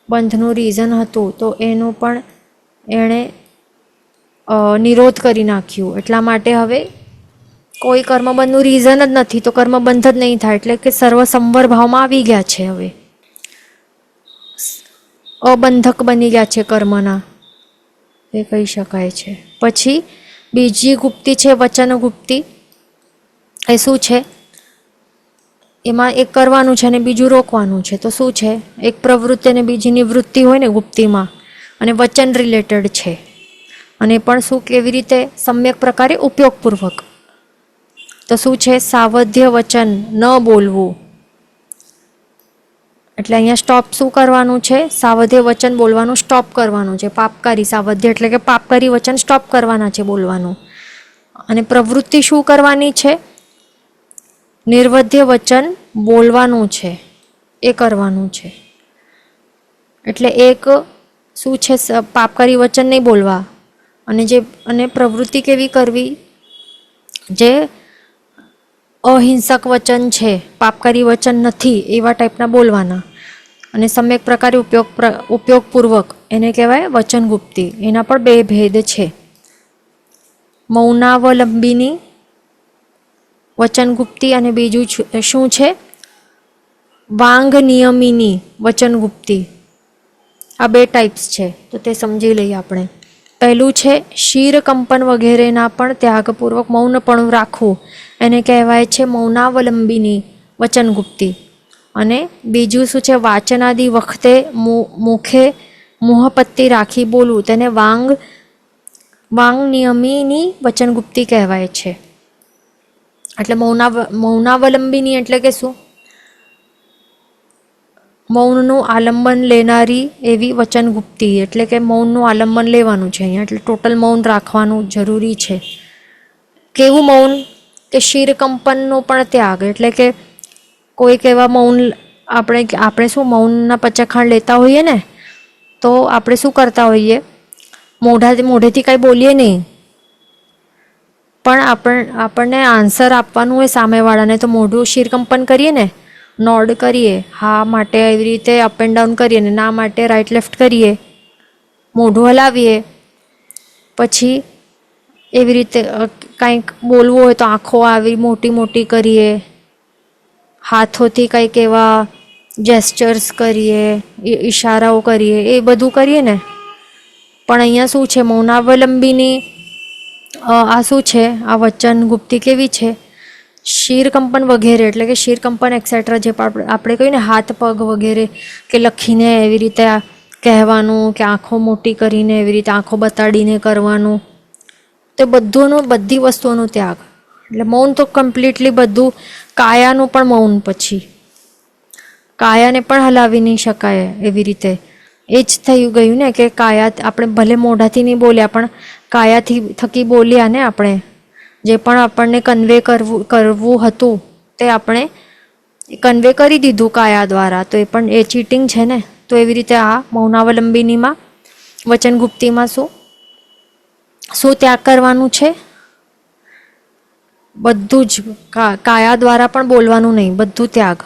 બંધનું રીઝન હતું, તો એનું પણ એણે નિરોધ કરી નાખ્યું. એટલા માટે હવે કોઈ કર્મબંધનું રીઝન જ નથી, તો કર્મબંધ જ નહીં થાય. એટલે કે સર્વસંવર ભાવમાં આવી ગયા છે. હવે અબંધક બની ગયા છે કર્મના, એ કહી શકાય છે. પછી બીજી ગુપ્તિ છે વચન ગુપ્તિ. એ શું છે? એમાં એક કરવાનું છે અને બીજું રોકવાનું છે. તો શું છે? એક પ્રવૃત્તિ અને બીજી નિવૃત્તિ હોય ને ગુપ્તિમાં, અને વચન રિલેટેડ છે. અને પણ શું, કેવી રીતે? સમ્યક પ્રકારે ઉપયોગપૂર્વક. તો શું છે? સાવધ્ય વચન, ન બોલવું. એટલે અહીંયા સ્ટોપ શું કરવાનું છે? સાવધ્ય વચન બોલવાનું સ્ટોપ કરવાનું છે. પાપકારી સાવધ્ય એટલે કે પાપકારી વચન સ્ટોપ કરવાના છે બોલવાનું. અને પ્રવૃત્તિ શું કરવાની છે? નિર્વધ્ય વચન બોલવાનું છે, એ કરવાનું છે. એટલે એક શું છે? પાપકારી વચન નહીં બોલવા. અને પ્રવૃત્તિ કેવી કરવી? જે અહિંસક વચન છે, પાપકારી વચન નથી, એવા ટાઈપના બોલવાના. અને સમ્યક પ્રકારે ઉપયોગપૂર્વક એને કહેવાય વચન ગુપ્તિ. એના પણ 2 ભેદ છે. મૌનાવલંબીની વચન ગુપ્તિ અને બીજું શું છે? વાંગ નિયમિની વચન ગુપ્તિ. આ બે ટાઈપ્સ છે, તો તે સમજી લઈએ આપણે. પહેલું છે શિરકંપન વગેરેના પણ ત્યાગપૂર્વક મૌનપણું રાખવું, એને કહેવાય છે મૌનાવલંબિની વચનગુપ્તી. અને બીજું શું છે, વાચનાદિ વખતે મુખે મુહપત્તિ રાખી બોલવું, તેને વાંગ નિયમિની વચનગુપ્તી કહેવાય છે. એટલે મૌનાવલંબિની એટલે કે શું? મૌનનું આલંબન લેનારી એવી વચનગુપ્તી, એટલે કે મૌનનું આલંબન લેવાનું છે અહીંયા, એટલે ટોટલ મૌન રાખવાનું જરૂરી છે. કેવું મૌન? કે શિરકંપનનો પણ ત્યાગ, એટલે કે કોઈક એવા મૌન આપણે શું મૌનના પચખાણ લેતા હોઈએ ને, તો આપણે શું કરતા હોઈએ, મોઢેથી કાંઈ બોલીએ નહીં, પણ આપણને આન્સર આપવાનું હોય સામેવાળાને, તો મોઢું શિરકંપન કરીએ ને, નોડ કરીએ, હા માટે એવી રીતે અપ એન્ડ ડાઉન કરીએ ને, ના માટે રાઈટ લેફ્ટ કરીએ, મોઢું હલાવીએ. પછી એવી રીતે કંઈક બોલવું હોય તો આંખો આવી મોટી મોટી કરીએ, હાથોથી કંઈક એવા જેસ્ચર્સ કરીએ, ઈશારાઓ કરીએ, એ બધું કરીએ ને. પણ અહીંયા શું છે, મૌનાવલંબીની આ શું છે, આ વચનગુપ્તી કેવી છે? શિરકંપન વગેરે, એટલે કે શિરકંપન એક્સેટ્રા, જે આપણે કહીએ ને હાથ પગ વગેરે, કે લખીને એવી રીતે કહેવાનું, કે આંખો મોટી કરીને એવી રીતે આંખો બતાડીને કરવાનું, તે બધી વસ્તુઓનો ત્યાગ. એટલે મૌન તો કમ્પ્લીટલી બધું, કાયાનું પણ મૌન, પછી કાયાને પણ હલાવી નહીં શકાય એવી રીતે. એ જ થઈ ગયું ને, કે કાયા આપણે ભલે મોઢાથી નહીં બોલ્યા, પણ કાયાથી થકી બોલ્યા ને, આપણે જે પણ આપણને કન્વે કરવું હતું તે આપણે કન્વે કરી દીધું કાયા દ્વારા, તો એ પણ એ ચીટિંગ છે ને. તો એવી રીતે આ મૌનાવલંબિનીમાં વચનગુપ્તીમાં શું ત્યાગ કરવાનું છે? બધું જ, કાયા દ્વારા પણ બોલવાનું નહીં, બધું ત્યાગ.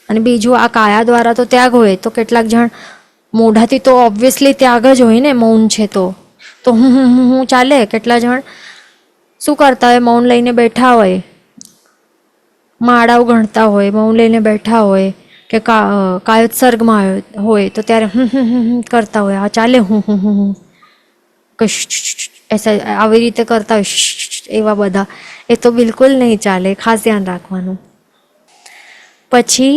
અને બીજું, આ કાયા દ્વારા તો ત્યાગ હોય, તો કેટલાક જણ મોઢાથી તો ઓબ્વિયસલી ત્યાગ જ હોય ને, મૌન છે તો હું ચાલે. કેટલા જણ શું કરતા હોય, મૌન લઈને બેઠા હોય, માળાઓ ગણતા હોય, મૌન લઈને બેઠા હોય, કે કાયોત્સર્ગમાં હોય તો ત્યારે કરતા હોય, આ ચાલે, આવી રીતે કરતા હોય, એવા બધા. એ તો બિલકુલ નહીં ચાલે, ખાસ ધ્યાન રાખવાનું. પછી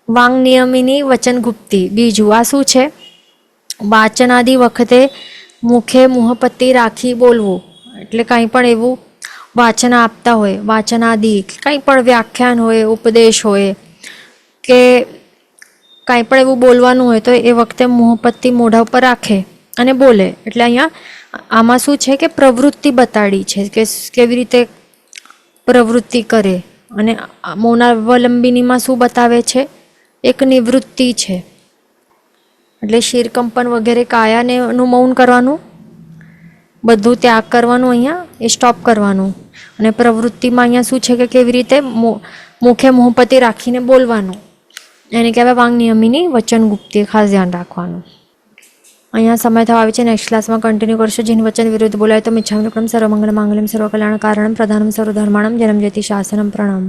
વાંગ નિયમિની વચનગુપ્તી. બીજું આ શું છે? વાચનાદિ વખતે મુખે મુહપત્તિ રાખી બોલવું, એટલે કંઈ પણ એવું વાચન આપતા હોય, વાચનાદિ કંઈ પણ વ્યાખ્યાન હોય, ઉપદેશ હોય, કે કંઈ પણ એવું બોલવાનું હોય, તો એ વખતે મુહપત્તિ મોઢા ઉપર રાખે અને બોલે. એટલે અહીંયા આમાં શું છે, કે પ્રવૃત્તિ બતાડી છે, કે કેવી રીતે પ્રવૃત્તિ કરે. અને મૌનાવલંબિનીમાં શું બતાવે છે? એક નિવૃત્તિ છે. એટલે શિરકંપન વગેરે કાયાને નું મૌન કરવાનું, બધું ત્યાગ કરવાનું, અહીંયા એ સ્ટોપ કરવાનું. અને પ્રવૃત્તિમાં અહીંયા શું છે, કે કેવી રીતે મુખે મુહપત્તિ રાખીને બોલવાનું, એને કહેવાય વાંગ નિયમિની વચનગુપ્તી. ખાસ ધ્યાન રાખવાનું. અહીંયા સમય થવા આવે છે, નેક્સ્ટ ક્લાસમાં કન્ટિન્યુ કરશો. જેનું વચન વિરુદ્ધ બોલાય તો મિચ્છામિ દુક્કડમ, સર્વમંગળ માંગલ્યમ, સર્વકલ્યાણ કારણમ, પ્રધાનમ સર્વધર્માણમ, જન્મ જયતિ શાસનમ. પ્રણામ.